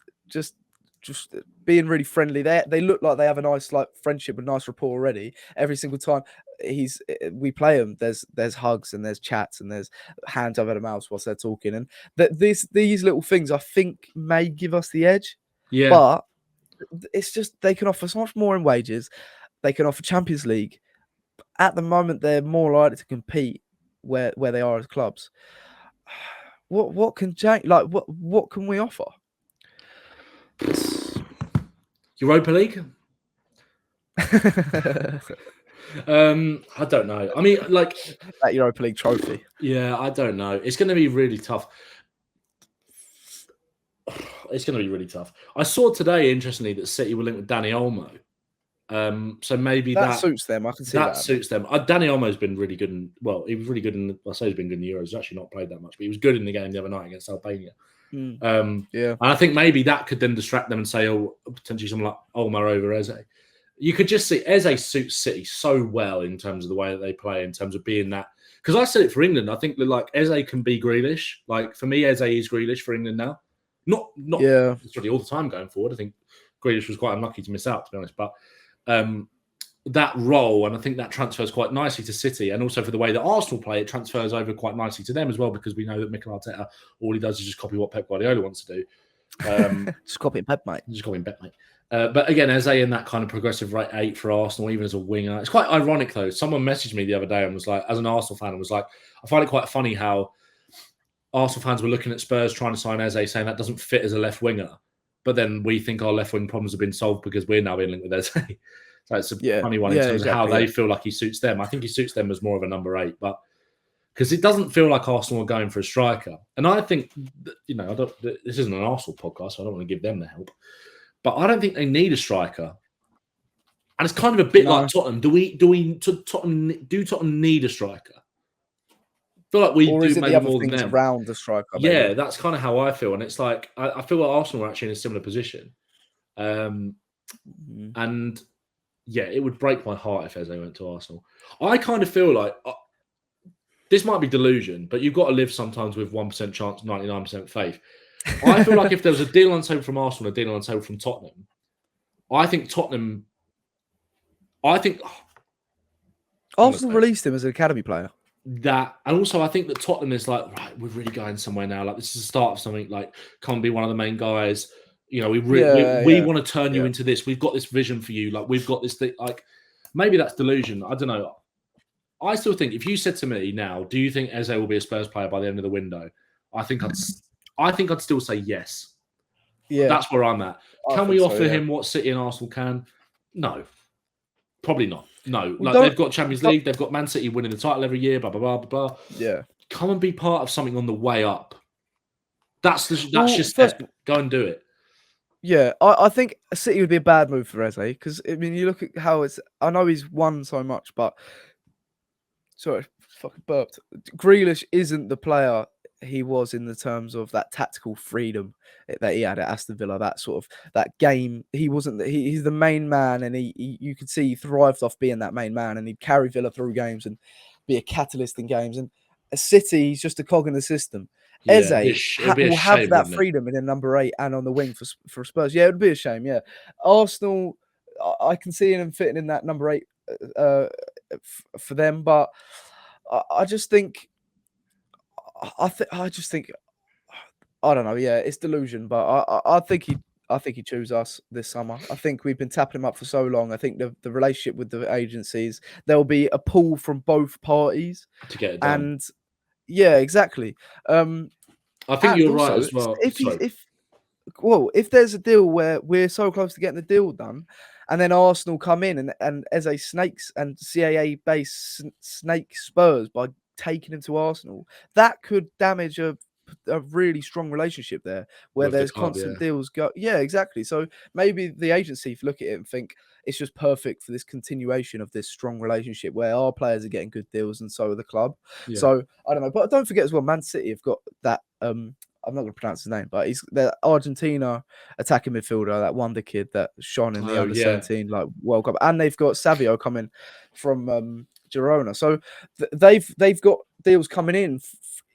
S1: being really friendly. They look like they have a nice friendship and nice rapport already. Every single time we play them, there's hugs and there's chats and there's hands over the mouth whilst they're talking. And these little things I think may give us the edge.
S2: Yeah,
S1: but it's just they can offer so much more in wages. They can offer Champions League. At the moment, they're more likely to compete where they are as clubs. What can what can we offer?
S2: Europa League? I don't know. I mean,
S1: that Europa League trophy.
S2: Yeah, I don't know. It's going to be really tough. It's going to be really tough. I saw today, interestingly, that City were linked with Dani Olmo. So maybe that
S1: suits them. I can see that
S2: suits them. Dani Olmo's been really good. He was really good I say he's been good in the Euros. He's actually not played that much, but he was good in the game the other night against Albania. And I think maybe that could then distract them and say, oh, potentially someone like Omar over Eze. You could just see Eze suits City so well in terms of the way that they play, in terms of being that. Because I said it for England. I think that like Eze can be Grealish. Like for me, Eze is Grealish for England now. Not necessarily all the time going forward. I think Grealish was quite unlucky to miss out, to be honest. But that role, and I think that transfers quite nicely to City, and also for the way that Arsenal play, it transfers over quite nicely to them as well, because we know that Mikel Arteta, all he does is just copy what Pep Guardiola wants to do.
S1: Just copying Pep, mate.
S2: Just copying Pep, mate. But again, Eze in that kind of progressive right 8 for Arsenal, even as a winger. It's quite ironic, though. Someone messaged me the other day and was like, as an Arsenal fan, and was like, I find it quite funny how Arsenal fans were looking at Spurs trying to sign Eze, saying that doesn't fit as a left winger. But then we think our left wing problems have been solved because we're now being linked with Eze. So it's a funny one in terms of how they feel like he suits them. I think he suits them as more of a number 8, but because it doesn't feel like Arsenal are going for a striker. And I think, this isn't an Arsenal podcast, so I don't want to give them the help. But I don't think they need a striker. And it's kind of a bit like Tottenham. Do Tottenham need a striker? I feel like we do maybe more than them.
S1: Around the striker.
S2: Yeah, that's kind of how I feel. And it's like, I feel like Arsenal are actually in a similar position. And yeah, it would break my heart if Eze went to Arsenal. I kind of feel like, this might be delusion, but you've got to live sometimes with 1% chance, 99% faith. I feel like if there was a deal on table from Arsenal, a deal on table from Tottenham,
S1: Arsenal released him as an academy player.
S2: And also I think that Tottenham is like, right, we're really going somewhere now. Like, this is the start of something. Like, come be one of the main guys. You know, we want to turn you into this. We've got this vision for you. Like, we've got this thing. Like, maybe that's delusion. I don't know. I still think if you said to me now, do you think Eze will be a Spurs player by the end of the window? I think I'd still say yes. Yeah, that's where I'm at. Can we offer him what City and Arsenal can? No, probably not. No, they've got Champions League, they've got Man City winning the title every year. Blah blah blah blah blah. Yeah, come and be part of something on the way up. That's just it. Go and do it.
S1: Yeah, I think City would be a bad move for Eze, because I mean, you look at how it's. I know he's won so much, but sorry, fucking burped. Grealish isn't the player he was in the terms of that tactical freedom that he had at Aston Villa. That sort of that game, he wasn't. He's the main man, and you could see he thrived off being that main man, and he'd carry Villa through games and be a catalyst in games. And a City, he's just a cog in the system. Yeah, Eze will have that freedom in a number 8 and on the wing for Spurs. Yeah, it would be a shame. Yeah, Arsenal, I can see him fitting in that number 8 for them, but I just think. I don't know. Yeah, it's delusion, but I think he'd choose us this summer. I think we've been tapping him up for so long. I think the relationship with the agencies, there'll be a pull from both parties
S2: to get it done.
S1: And yeah, exactly.
S2: I think you're right as well.
S1: If there's a deal where we're so close to getting the deal done, and then Arsenal come in and as a snakes and CAA based snake Spurs by taking him to Arsenal, that could damage a really strong relationship there, where with there's constant deals go. Yeah, exactly. So maybe the agency look at it and think it's just perfect for this continuation of this strong relationship where our players are getting good deals and so are the club. Yeah. So I don't know, but don't forget as well, Man City have got that. I'm not going to pronounce his name, but he's the Argentina attacking midfielder, that wonder kid that shone in the under-17 like World Cup, and they've got Savio coming from Girona. So they've got deals coming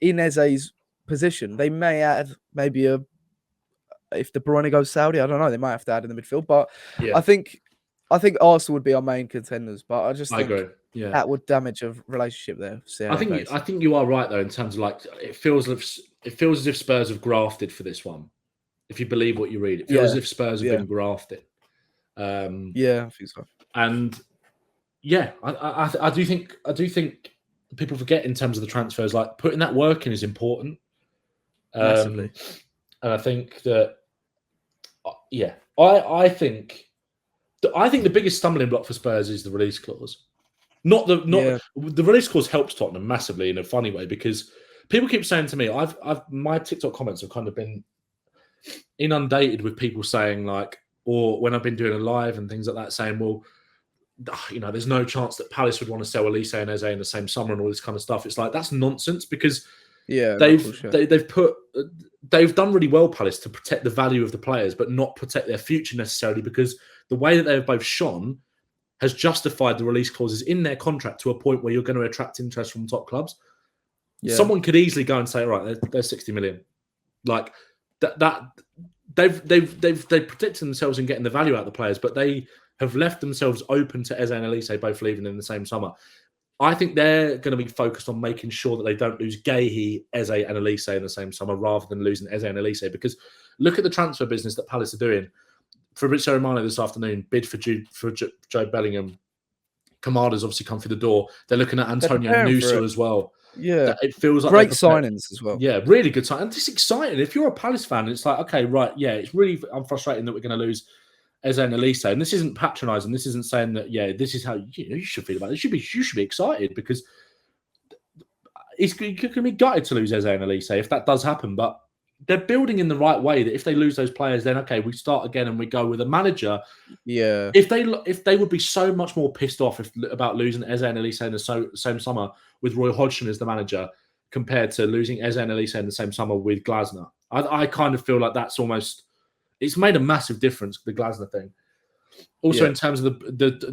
S1: in Eze's position. They may add maybe if De Bruyne goes Saudi, I don't know. They might have to add in the midfield, but I think Arsenal would be our main contenders. But I think agree. Yeah, that would damage a relationship there.
S2: I think you are right though in terms of like it feels as if Spurs have grafted for this one. If you believe what you read, it feels as if Spurs have been grafted.
S1: I think so.
S2: And yeah, I do think people forget in terms of the transfers, like putting that work in is important.
S1: Massively.
S2: And I think that, I think the biggest stumbling block for Spurs is the release clause. The release clause helps Tottenham massively in a funny way, because people keep saying to me, my TikTok comments have kind of been inundated with people saying like, or when I've been doing a live and things like that, saying, well, you know, there's no chance that Palace would want to sell Elise and Eze in the same summer and all this kind of stuff. It's like, that's nonsense, because
S1: Yeah,
S2: they've done really well, Palace, to protect the value of the players, but not protect their future necessarily, because the way that they have both shone has justified the release clauses in their contract to a point where you're going to attract interest from top clubs. Yeah. Someone could easily go and say, right, they're 60 million. Like that they've protected themselves in getting the value out of the players, but they have left themselves open to Eze and Elise both leaving in the same summer. I think they're going to be focused on making sure that they don't lose Gahey, Eze and Elise in the same summer rather than losing Eze and Elise, because look at the transfer business that Palace are doing. Fabrizio Romano this afternoon bid for Joe Bellingham. Kamada's obviously come through the door. They're looking at Antonio Nusa as well.
S1: Yeah,
S2: it feels like
S1: great signings as well.
S2: Yeah, really good sign. And it's exciting. If you're a Palace fan, it's like, okay, right, yeah, it's really frustrating that we're going to lose Eze and Elise. And this isn't patronising. This isn't saying that, yeah, this is how you should feel about it. You should be excited, because you're going to be gutted to lose Eze and Elise if that does happen. But they're building in the right way, that if they lose those players, then okay, we start again and we go with a manager.
S1: Yeah.
S2: If they would be so much more pissed off about losing Eze and Elise in the same summer with Roy Hodgson as the manager compared to losing Eze and Elise in the same summer with Glasner. I kind of feel like that's almost, it's made a massive difference, the Glasner thing. Also, in terms of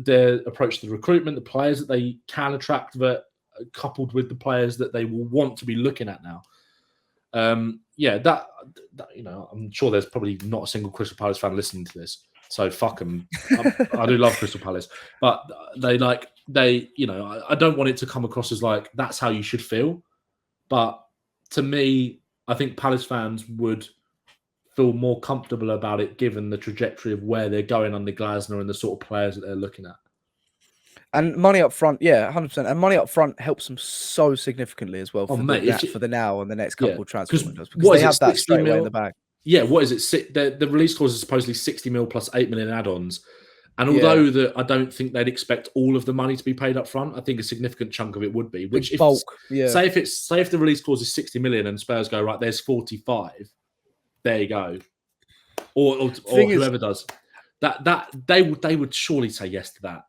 S2: their approach to the recruitment, the players that they can attract, that coupled with the players that they will want to be looking at now. That I'm sure there's probably not a single Crystal Palace fan listening to this, so fuck them. I do love Crystal Palace, but I don't want it to come across as like that's how you should feel. But to me, I think Palace fans would feel more comfortable about it given the trajectory of where they're going under Glasner and the sort of players that they're looking at.
S1: And money up front, 100%. And money up front helps them so significantly as well for the now and the next couple of transfer windows, because they have that straight away in the bag.
S2: Yeah, what is it? The release clause is supposedly 60 mil plus 8 million add-ons. And although I don't think they'd expect all of the money to be paid up front, I think a significant chunk of it would be. Which,
S1: bulk,
S2: say if the release clause is 60 million and Spurs go, right, there's 45, there you go, or whoever does that, they would surely say yes to that.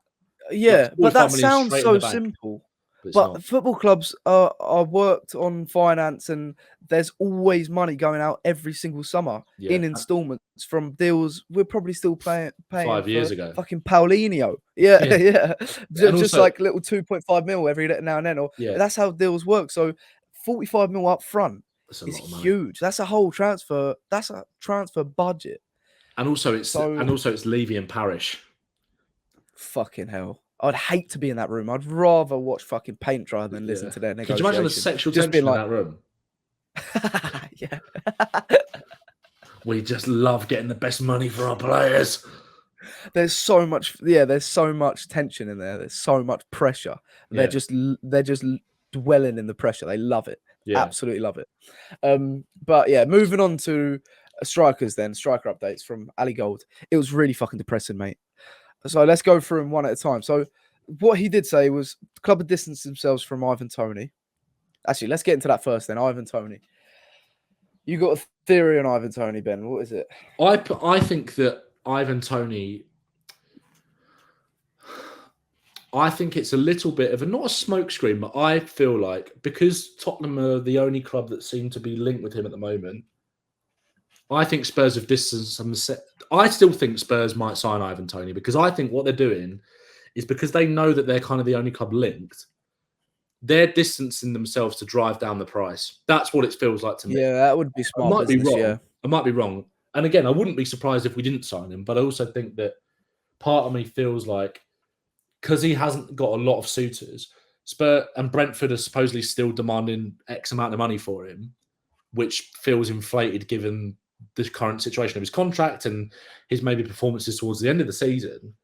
S1: Yeah, but that sounds so simple. But football clubs are worked on finance, and there's always money going out every single summer in instalments from deals we're probably still paying
S2: 5 years ago.
S1: Fucking Paulinho. Yeah. Just also, like little 2.5 mil every now and then. That's how deals work. So 45 mil up front is huge. That's a whole transfer. That's a transfer budget.
S2: And also it's Levy and Parish.
S1: Fucking hell. I'd hate to be in that room. I'd rather watch fucking paint dry than listen to their negotiations.
S2: Could you imagine the sexual tension in that room?
S1: Yeah.
S2: We just love getting the best money for our players.
S1: There's so much tension in there. There's so much pressure. They're just dwelling in the pressure. They love it. Yeah. Absolutely love it. But yeah, moving on to strikers then. Striker updates from Ali Gold. It was really fucking depressing, mate. So let's go through them one at a time. So what he did say was the club had distanced themselves from Ivan Toney. Actually, let's get into that first then. Ivan Toney. You got a theory on Ivan Toney, Ben. What is it?
S2: I think that Ivan Toney, I think it's a little bit of not a smokescreen, but I feel like because Tottenham are the only club that seem to be linked with him at the moment, I think Spurs have distanced themselves. I still think Spurs might sign Ivan Toney, because I think what they're doing is because they know that they're kind of the only club linked. They're distancing themselves to drive down the price. That's what it feels like to me.
S1: Yeah, that would be smart.
S2: I might be wrong. And again, I wouldn't be surprised if we didn't sign him. But I also think that part of me feels like because he hasn't got a lot of suitors, Spurs and Brentford are supposedly still demanding X amount of money for him, which feels inflated given the current situation of his contract and his maybe performances towards the end of the season.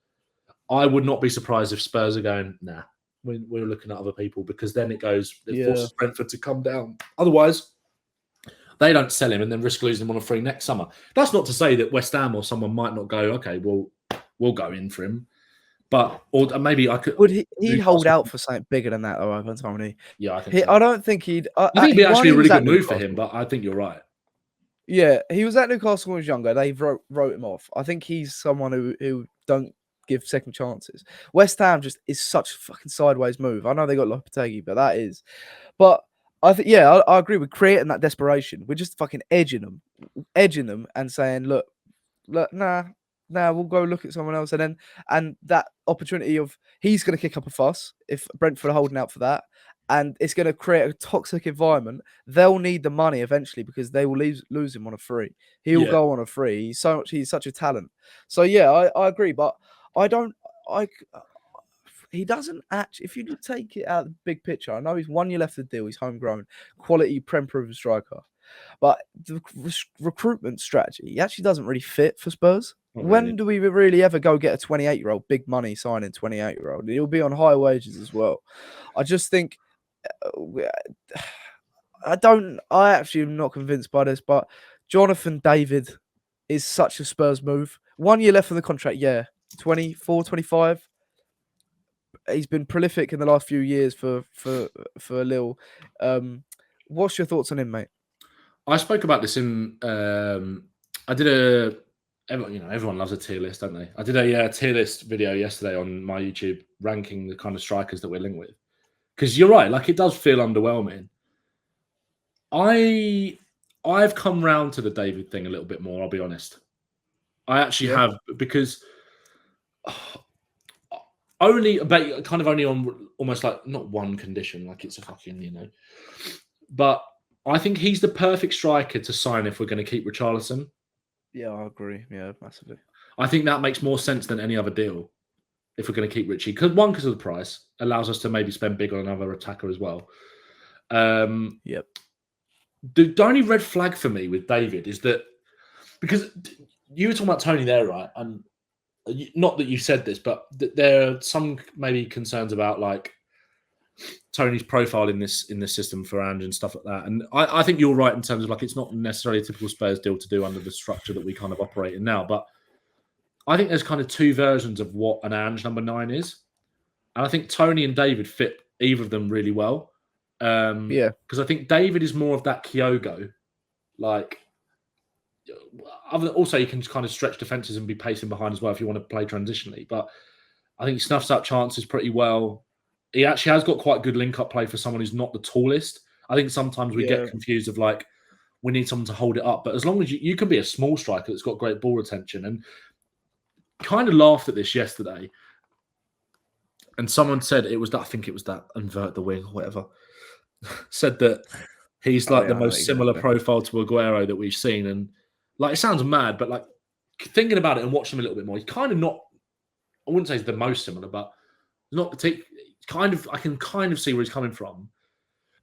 S2: I would not be surprised if Spurs are going, nah, we're looking at other people, because then it forces Brentford to come down. Otherwise, they don't sell him and then risk losing him on a free next summer. That's not to say that West Ham or someone might not go, okay, well, we'll go in for him. But or maybe I could.
S1: Would he hold out for something bigger than that, though, Ivan Toney?
S2: Yeah, I think.
S1: I don't think he'd.
S2: I think it'd be actually a really good move for him, but I think you're right.
S1: Yeah, he was at Newcastle when he was younger. They wrote him off. I think he's someone who don't give second chances. West Ham just is such a fucking sideways move. I know they got Lopetegui, but that is. But I think, yeah, I agree with creating that desperation. We're just fucking edging them and saying, look, nah, we'll go look at someone else. And that opportunity of he's going to kick up a fuss if Brentford are holding out for that. And it's going to create a toxic environment. They'll need the money eventually because they will lose him on a free. He'll go on a free. He's such a talent. So yeah, I agree. But he doesn't actually, if you take it out of the big picture, I know he's 1 year left of the deal. He's homegrown, quality, Prem-proven striker. But the recruitment strategy, he actually doesn't really fit for Spurs. When do we really ever go get a 28-year-old big money signing 28-year-old? He'll be on high wages as well. I just think I actually am not convinced by this, but Jonathan David is such a Spurs move. 1 year left on the contract, 24, 25. He's been prolific in the last few years for Lille. What's your thoughts on him, mate?
S2: I spoke about this in. I did everyone loves a tier list, don't they? I did a tier list video yesterday on my YouTube, ranking the kind of strikers that we're linked with. Because you're right, like it does feel underwhelming. I've come round to the David thing a little bit more. I'll be honest. I actually have, because only on almost like not one condition, like it's a fucking but I think he's the perfect striker to sign if we're going to keep Richarlison.
S1: Yeah, I agree. Yeah, massively.
S2: I think that makes more sense than any other deal if we're going to keep Richie. Because of the price, allows us to maybe spend big on another attacker as well.
S1: Yep.
S2: The only red flag for me with David is that, because you were talking about Tony there, right? And not that you said this, but there are some maybe concerns about like Tony's profile in this system for Ange and stuff like that. And I think you're right in terms of like it's not necessarily a typical Spurs deal to do under the structure that we kind of operate in now. But I think there's kind of two versions of what an Ange number 9 is. And I think Tony and David fit either of them really well. Because I think David is more of that Kyogo. Like, also you can kind of stretch defenses and be pacing behind as well if you want to play transitionally. But I think he snuffs out chances pretty well. He actually has got quite good link-up play for someone who's not the tallest. I think sometimes we get confused of like, we need someone to hold it up. But as long as you can be a small striker that's got great ball retention. And kind of laughed at this yesterday. And someone said I think it was that invert the wing or whatever, said that he's like the most similar profile to Aguero that we've seen. And like, it sounds mad, but like thinking about it and watching him a little bit more, he's kind of not, I wouldn't say he's the most similar, but not particularly. I can kind of see where he's coming from,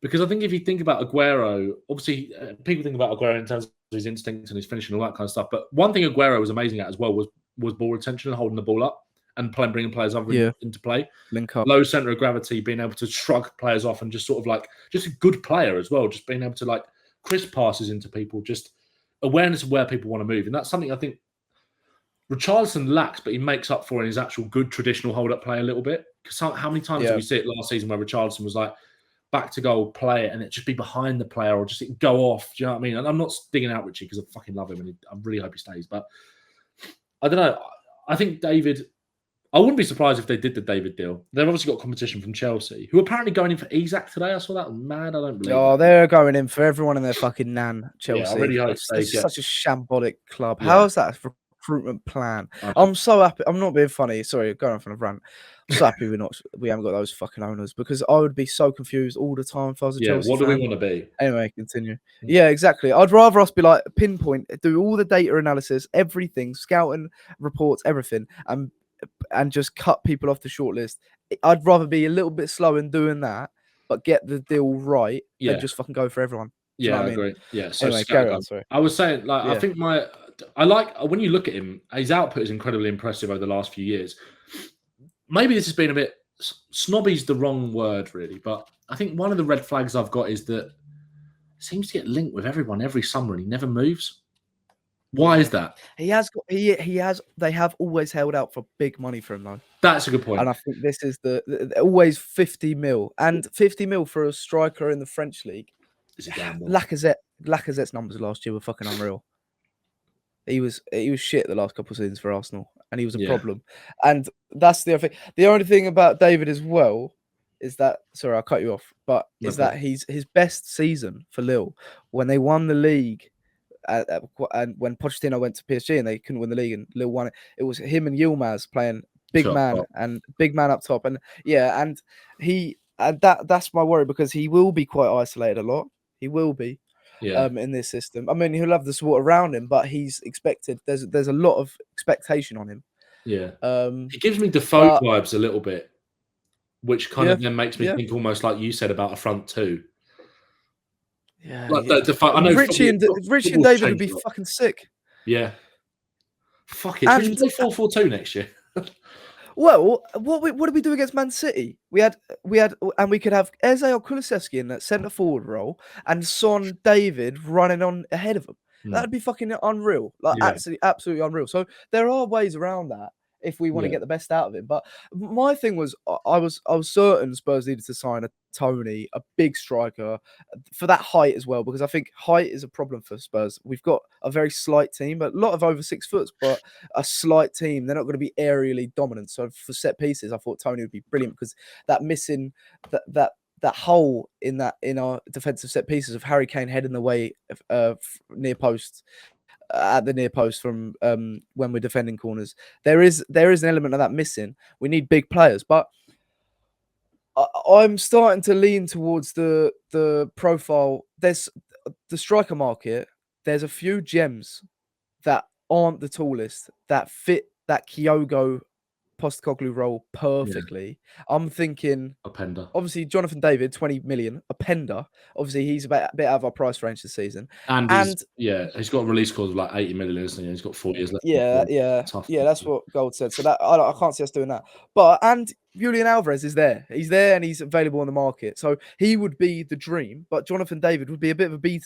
S2: because I think if you think about Aguero, obviously people think about Aguero in terms of his instincts and his finishing and all that kind of stuff. But one thing Aguero was amazing at as well was ball retention and holding the ball up and bringing players over into play.
S1: Link up.
S2: Low center of gravity, being able to shrug players off, and just sort of like just a good player as well. Just being able to like crisp passes into people, just awareness of where people want to move, and that's something I think Richarlison lacks, but he makes up for in his actual good traditional hold-up play a little bit. Because how many times did we see it last season where Richarlison was like, back to goal, play it, and it just be behind the player or just go off? Do you know what I mean? And I'm not digging out Richie because I fucking love him and I really hope he stays. But I don't know. I think David, I wouldn't be surprised if they did the David deal. They've obviously got competition from Chelsea, who are apparently going in for Isak today. I saw that. Mad. I don't believe that.
S1: They're going in for everyone in their fucking nan, Chelsea.
S2: Yeah, I really hope
S1: it's such a shambolic club. How is that a recruitment plan? I'm so happy. I'm not being funny. Sorry, going off on a rant. I'm so happy we haven't got those fucking owners, because I would be so confused all the time if I was a Chelsea
S2: what do
S1: fan.
S2: we want to be?
S1: Anyway, continue. Yeah, exactly. I'd rather us be like pinpoint, do all the data analysis, everything, scouting reports, everything, and just cut people off the shortlist. I'd rather be a little bit slow in doing that, but get the deal right than just fucking go for everyone.
S2: Yeah, I agree. Yeah. So
S1: anyway, carry on, sorry.
S2: I was saying, like, I think I like when you look at him, his output is incredibly impressive over the last few years. Maybe this has been a bit snobby's the wrong word, really, but I think one of the red flags I've got is that he seems to get linked with everyone every summer and he never moves. Why is that?
S1: He has. They have always held out for big money for him, though.
S2: That's a good point.
S1: And I think this is always 50 mil, and 50 mil for a striker in the French league.
S2: It's a gamble.
S1: Lacazette's numbers last year were fucking unreal. He was shit the last couple of seasons for Arsenal, and he was a problem. And that's the other thing. The only thing about David as well sorry, I cut you off, but that his best season for Lille when they won the league, and when Pochettino went to PSG and they couldn't win the league and Lille won it. It was him and Yilmaz playing big man up top, and that's my worry because he will be quite isolated a lot. He will be. In this system. I mean, he'll have the support around him, but he's expected. There's a lot of expectation on him.
S2: Yeah. He gives me Defoe vibes a little bit, which kind of then makes me think almost like you said about a front two.
S1: Yeah.
S2: I know
S1: Richie and David would be fucking sick.
S2: Yeah. Fuck it. We should play 4-4-2 next year.
S1: Well, what did we do against Man City? We could have Eze or Kulusevski in that centre forward role and Son David running on ahead of them. That'd be fucking unreal. Absolutely unreal. So there are ways around that if we want to get the best out of him. But my thing was, I was certain Spurs needed to sign a Tony, a big striker, for that height as well, because I think height is a problem for Spurs. We've got a very slight team, but a lot of over 6 foot, but a slight team. They're not going to be aerially dominant. So for set pieces, I thought Tony would be brilliant because that missing that hole in our defensive set pieces of Harry Kane heading the way near post. At the near post from when we're defending corners, there is an element of that missing. We need big players, but I'm starting to lean towards the profile. There's the striker market. There's a few gems that aren't the tallest that fit that Kyogo Postecoglou role perfectly. I'm thinking
S2: Openda.
S1: Obviously, Jonathan David, 20 million. Openda, obviously, he's a bit out of our price range this season.
S2: And he's got a release clause of like 80 million, isn't he? He's got 4 years left.
S1: Yeah, that's what Gold said. So that I can't see us doing that. And Julian Alvarez is there. He's there and he's available on the market. So he would be the dream. But Jonathan David would be a bit of be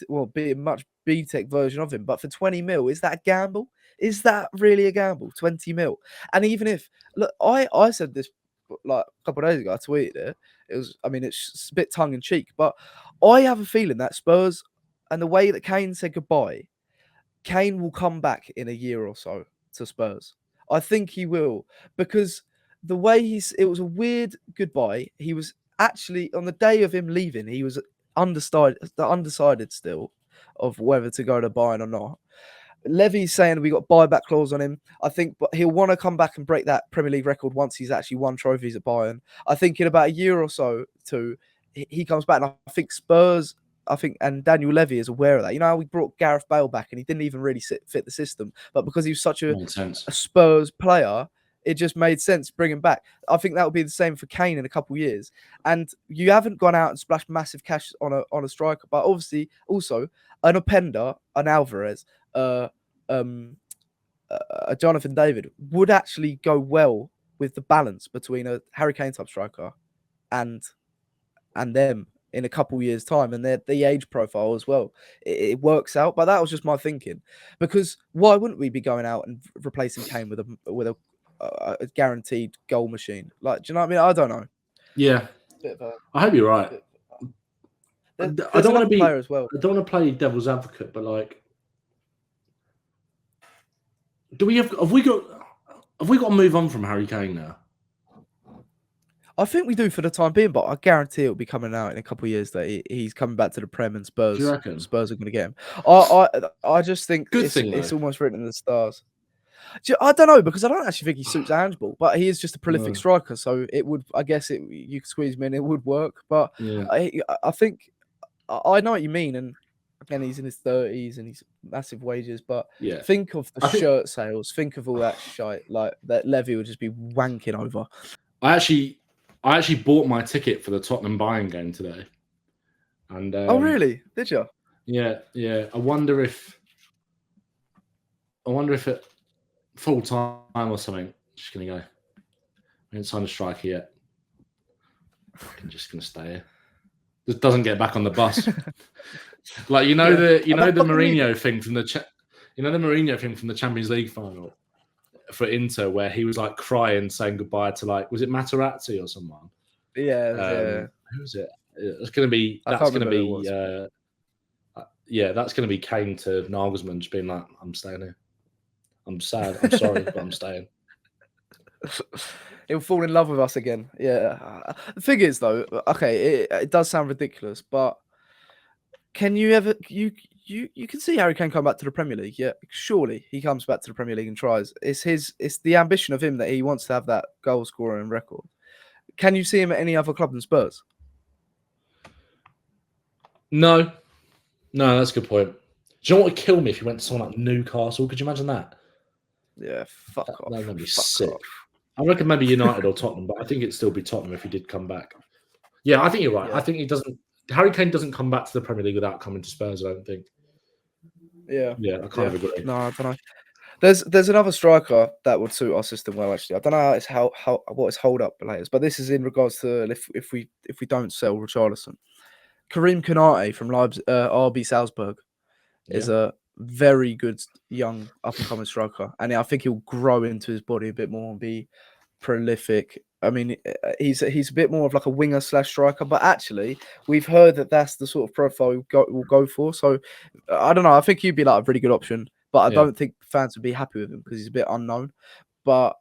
S1: a much B-Tech version of him. But for 20 mil, is that a gamble? Is that really a gamble? 20 mil. And even if, look, I said this like a couple of days ago, I tweeted it. It's a bit tongue in cheek, but I have a feeling that Spurs and the way that Kane said goodbye, Kane will come back in a year or so to Spurs. I think he will, because the way it was a weird goodbye. He was actually, on the day of him leaving, he was undecided still of whether to go to Bayern or not. Levy's saying we got buyback clause on him. I think but he'll want to come back and break that Premier League record once he's actually won trophies at Bayern. I think in about a year or so, he comes back. And I think Spurs, and Daniel Levy is aware of that. You know how we brought Gareth Bale back and he didn't even really fit the system. But because he was such a Spurs player, it just made sense to bring him back. I think that would be the same for Kane in a couple of years. And you haven't gone out and splashed massive cash on a striker. But obviously, also, an Openda, an Alvarez, a Jonathan David would actually go well with the balance between a Harry Kane type striker and them in a couple years' time, and the age profile as well. It works out, but that was just my thinking. Because why wouldn't we be going out and replacing Kane with a guaranteed goal machine? Like, do you know what I mean? I don't know.
S2: Yeah, I hope you're right. I don't want to be. As well. I don't want to play devil's advocate, but like. Have we got to move on from Harry Kane now?
S1: I think we do for the time being, but I guarantee it'll be coming out in a couple of years that he's coming back to the Prem and Spurs.
S2: Do you reckon?
S1: Spurs are going to get him. I just think it's almost written in the stars. I don't know, because I don't actually think he suits Angeball, but he is just a prolific striker, so it would. I guess you could squeeze him in, it would work. But I think I know what you mean, and. Again, he's in his 30s and he's massive wages, but think of the shirt sales. Think of all that shite like that Levy would just be wanking over.
S2: I actually bought my ticket for the Tottenham Bayern game today. And
S1: oh, really? Did you?
S2: Yeah. I wonder if it full time or something. Just gonna go. I haven't signed a striker yet. I'm just gonna stay here. Just doesn't get back on the bus. Like the Mourinho thing from the Mourinho thing from the Champions League final for Inter, where he was like crying, saying goodbye to was it Materazzi or someone?
S1: Yeah.
S2: Who was it? That's going to be Kane to Nagelsmann, just being like, I'm staying here. I'm sad. I'm sorry, but I'm staying.
S1: He'll fall in love with us again. Yeah. The thing is, though, okay, it does sound ridiculous, but can you ever you can see Harry Kane come back to the Premier League? Yeah, surely he comes back to the Premier League and tries. It's the ambition of him that he wants to have that goal scoring record. Can you see him at any other club than Spurs?
S2: No, that's a good point. Do you know what would kill me if he went to someone like Newcastle? Could you imagine that?
S1: Yeah, fuck off.
S2: That would be sick. Off. I reckon maybe United or Tottenham, but I think it'd still be Tottenham if he did come back. Yeah, I think you're right. Yeah. I think Harry Kane doesn't come back to the Premier League without coming to Spurs, I don't think.
S1: Yeah.
S2: Yeah, I kind of agree.
S1: No, I don't know. There's another striker that would suit our system well, actually. I don't know what his hold up is, but this is in regards to if we don't sell Richarlison. Karim Konate from RB Salzburg is a very good young up and coming striker, and I think he'll grow into his body a bit more and be prolific. I mean, he's a bit more of like a winger / striker, but actually, we've heard that that's the sort of profile we'll go for. So I don't know. I think he'd be like a really good option, but I don't think fans would be happy with him because he's a bit unknown. But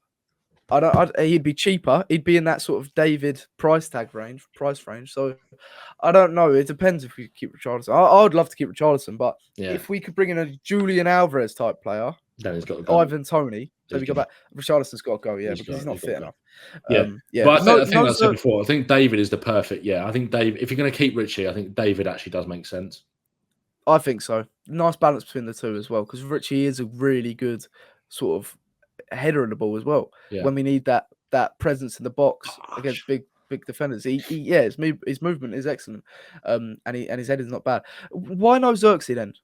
S1: he'd be cheaper. He'd be in that sort of David price range. So I don't know. It depends if we keep Richarlison. I would love to keep Richarlison, but if we could bring in a Julian Alvarez type player,
S2: then he's got to go.
S1: Ivan Toney. So we go back. Richarlison's got to go, because he's not fit enough.
S2: But I think I said before. I think David is the perfect. Yeah, I think David. If you're going to keep Richie, I think David actually does make sense.
S1: I think so. Nice balance between the two as well, because Richie is a really good sort of header of the ball as well. Yeah. When we need that presence in the box against big defenders, his movement is excellent, and his head is not bad. Why no Xerxes then?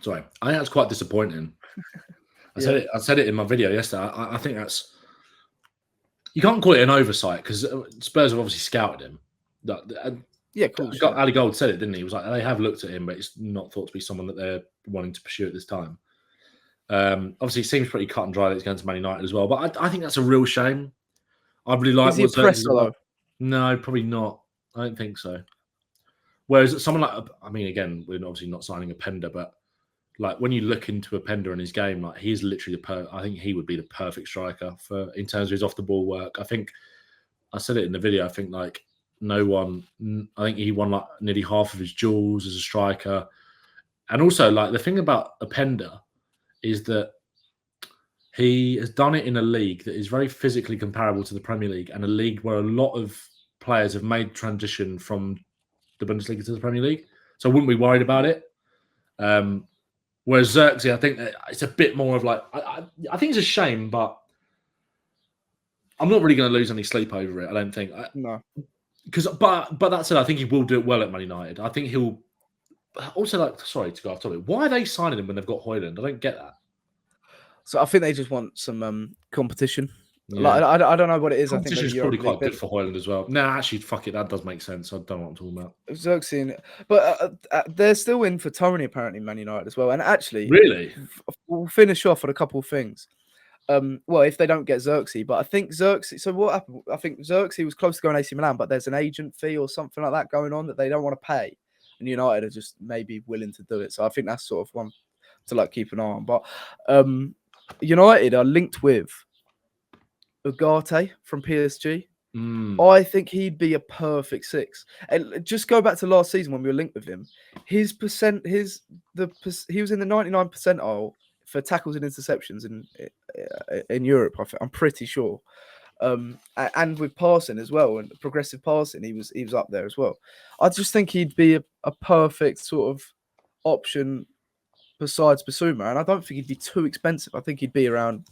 S2: Sorry, I think that's quite disappointing. I said it in my video yesterday. I think that's, you can't call it an oversight because Spurs have obviously scouted him.
S1: Yeah, cool.
S2: Ali Gold said it, didn't he? He was like, they have looked at him, but it's not thought to be someone that they're wanting to pursue at this time. Obviously, it seems pretty cut and dry that he's going to Man United as well. But I think that's a real shame. I really like.
S1: Is he a presser though?
S2: No, probably not. I don't think so. Whereas someone like, I mean, again, we're obviously not signing a Pender, but like when you look into a Pender in his game, like he's literally I think he would be the perfect striker in terms of his off the ball work. I think I said it in the video. I think like I think he won like nearly half of his duels as a striker, and also like the thing about a Pender is that he has done it in a league that is very physically comparable to the Premier League and a league where a lot of players have made transition from the Bundesliga to the Premier League. So I wouldn't be worried about it. Whereas Xerxes, I think it's a bit more of like, I think it's a shame, but I'm not really going to lose any sleep over it. I don't think.
S1: No.
S2: But that said, I think he will do it well at Man United. I think he'll also like. Sorry to go off topic. Why are they signing him when they've got Højlund? I don't get that.
S1: So I think they just want some competition. Yeah. Like I don't know what it is. I think
S2: it's probably quite good for Højlund as well. No, actually, fuck it. That does make sense. I don't know what I'm talking about.
S1: Xerxes, but they're still in for Tony apparently, Man United as well. And actually,
S2: really,
S1: we'll finish off on a couple of things. Well, if they don't get Xerxes, but I think Xerxes. So what happened? I think Xerxes was close to going AC Milan, but there's an agent fee or something like that going on that they don't want to pay, and United are just maybe willing to do it. So I think that's sort of one to like keep an eye on. But United are linked with Ugarte from PSG. I think he'd be a perfect 6. And just go back to last season when we were linked with him. He was in the 99th percentile for tackles and interceptions in Europe. I'm pretty sure, and with passing as well and progressive passing, he was up there as well. I just think he'd be a perfect sort of option besides Basuma, and I don't think he'd be too expensive. I think he'd be around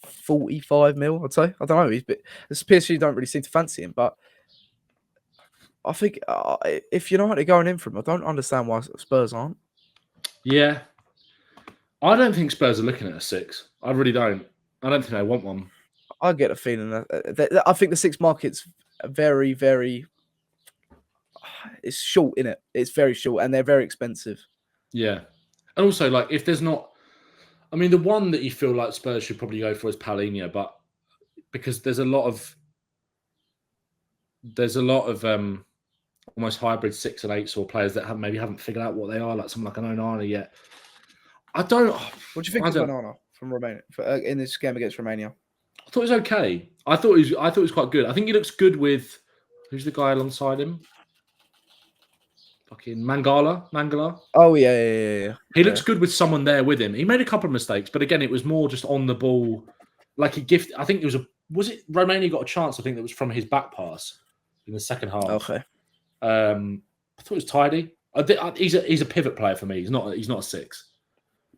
S1: 45 mil, I'd say. I don't know. This PSG don't really seem to fancy him, but I think if United are going in for him, I don't understand why Spurs aren't.
S2: Yeah. I don't think Spurs are looking at a 6. I really don't. I don't think they want one.
S1: I get a feeling that I think the 6 market's very, very... It's short, innit? It's very short, and they're very expensive.
S2: Yeah. And also, like, if there's not... I mean, the one that you feel like Spurs should probably go for is Paulinho, but because there's a lot of almost hybrid 6 and 8 sort of players that maybe haven't figured out what they are, like someone like an Onana yet. I don't.
S1: What do you think of Banana from Romania in this game against Romania?
S2: I thought it was okay. I thought it was quite good. I think he looks good with who's the guy alongside him? Fucking Mangala.
S1: Oh yeah.
S2: He looks good with someone there with him. He made a couple of mistakes, but again, it was more just on the ball. Like he gifted. I think it was it Romania got a chance? I think that was from his back pass in the second half.
S1: Okay.
S2: I thought it was tidy. He's a pivot player for me. He's not a 6.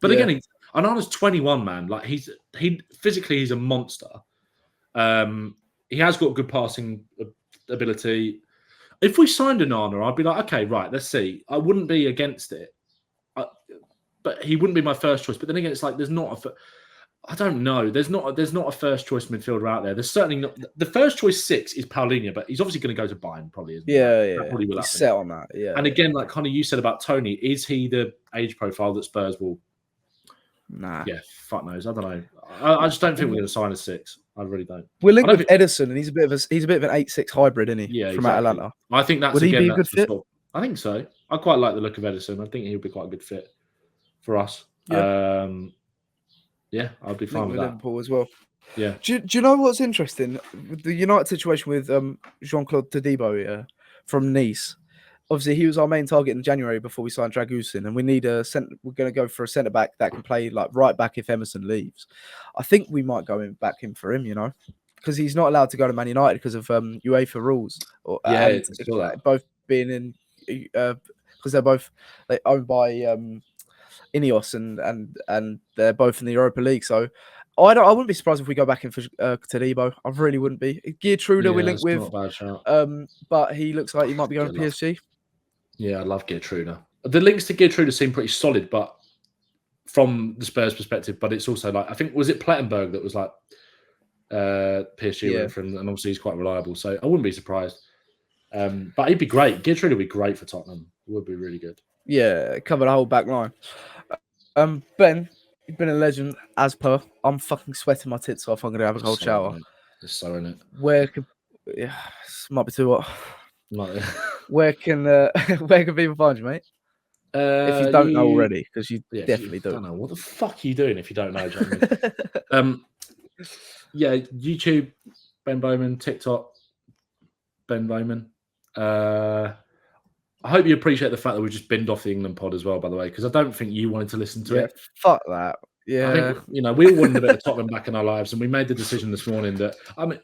S2: But again, Anana's 21, man. Like he's physically a monster. He has got good passing ability. If we signed Anana, I'd be like, okay, right, let's see. I wouldn't be against it, but he wouldn't be my first choice. But then again, it's like I don't know. There's not a first choice midfielder out there. There's certainly not. The first choice 6 is Paulinho, but he's obviously going to go to Bayern, probably. Isn't he?
S1: Yeah.
S2: Probably will
S1: he's set on that. Yeah.
S2: And again, like kind of you said about Tony, is he the age profile that Spurs will?
S1: Nah.
S2: Yeah, fuck knows. I don't know. I just don't think we're going to sign a 6. I really don't.
S1: We're linked with Edison, and he's a bit of an 8-6 hybrid, isn't he?
S2: Yeah,
S1: from
S2: exactly.
S1: Atalanta.
S2: I think that's
S1: Would he be a good fit?
S2: I think so. I quite like the look of Edison. I think he'll be quite a good fit for us. Yeah, I'd be fine with that.
S1: Liverpool as well.
S2: Yeah.
S1: Do you know what's interesting? The United situation with Jean-Claude Todibo from Nice. Obviously, he was our main target in January before we signed Dragusin, and we need we're going to go for a centre back that can play like right back if Emerson leaves. I think we might go back in for him, because he's not allowed to go to Man United because of UEFA rules. Both being in because they're both owned by Ineos and they're both in the Europa League. So I wouldn't be surprised if we go back in for Todibo. I really wouldn't be. Geertruida we linked with,
S2: not a bad shout.
S1: but he looks like he might be going to PSG.
S2: Yeah, I love Geertruida. The links to Geertruida seem pretty solid, but from the Spurs perspective, but it's also like I think was it Plettenberg that was like PSG went for him, and obviously he's quite reliable, so I wouldn't be surprised. But he'd be great. Geertruida would be great for Tottenham. It would be really good.
S1: Yeah, cover the whole back line. Ben, you've been a legend as per. I'm fucking sweating my tits off. I'm gonna have a cold shower.
S2: It's so in it.
S1: This might be too hot.
S2: Like,
S1: where can people find you, mate? If you don't know already, because you definitely do.
S2: I don't know. What the fuck are you doing if you don't know, Jamie? YouTube, Ben Bowman, TikTok, Ben Bowman. I hope you appreciate the fact that we just binned off the England pod as well, by the way, because I don't think you wanted to listen to it.
S1: Fuck that. Yeah.
S2: I think, we all wanted a bit of Tottenham back in our lives, and we made the decision this morning that,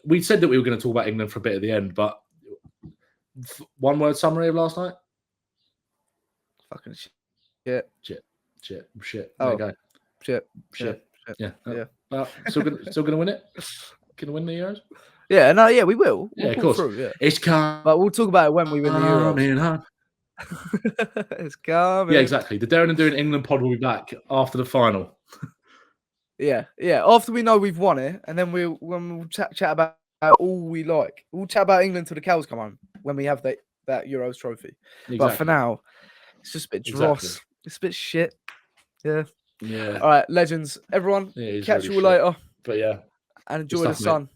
S2: we said that we were going to talk about England for a bit at the end, but one word summary of last night?
S1: Fucking shit.
S2: Shit. There
S1: you
S2: go.
S1: Shit.
S2: Yeah. Still gonna win it? Gonna win the Euros?
S1: Yeah, no, yeah, we will.
S2: Yeah, of course.
S1: Through, yeah.
S2: It's coming.
S1: But we'll talk about it when we win the Euros. It's coming.
S2: Yeah, exactly. The Darren and Doing England pod will be back after the final.
S1: Yeah. After we know we've won it, and then we'll chat about all we like. We'll chat about England till the cows come home when we have that Euros trophy. Exactly. But for now, it's just a bit dross. Exactly. It's a bit shit. Yeah. All right, legends. Everyone, catch you all later.
S2: But yeah.
S1: And enjoy the sun.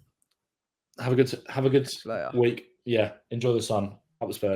S2: Have a good week. Yeah, enjoy the sun. Up the Spurs.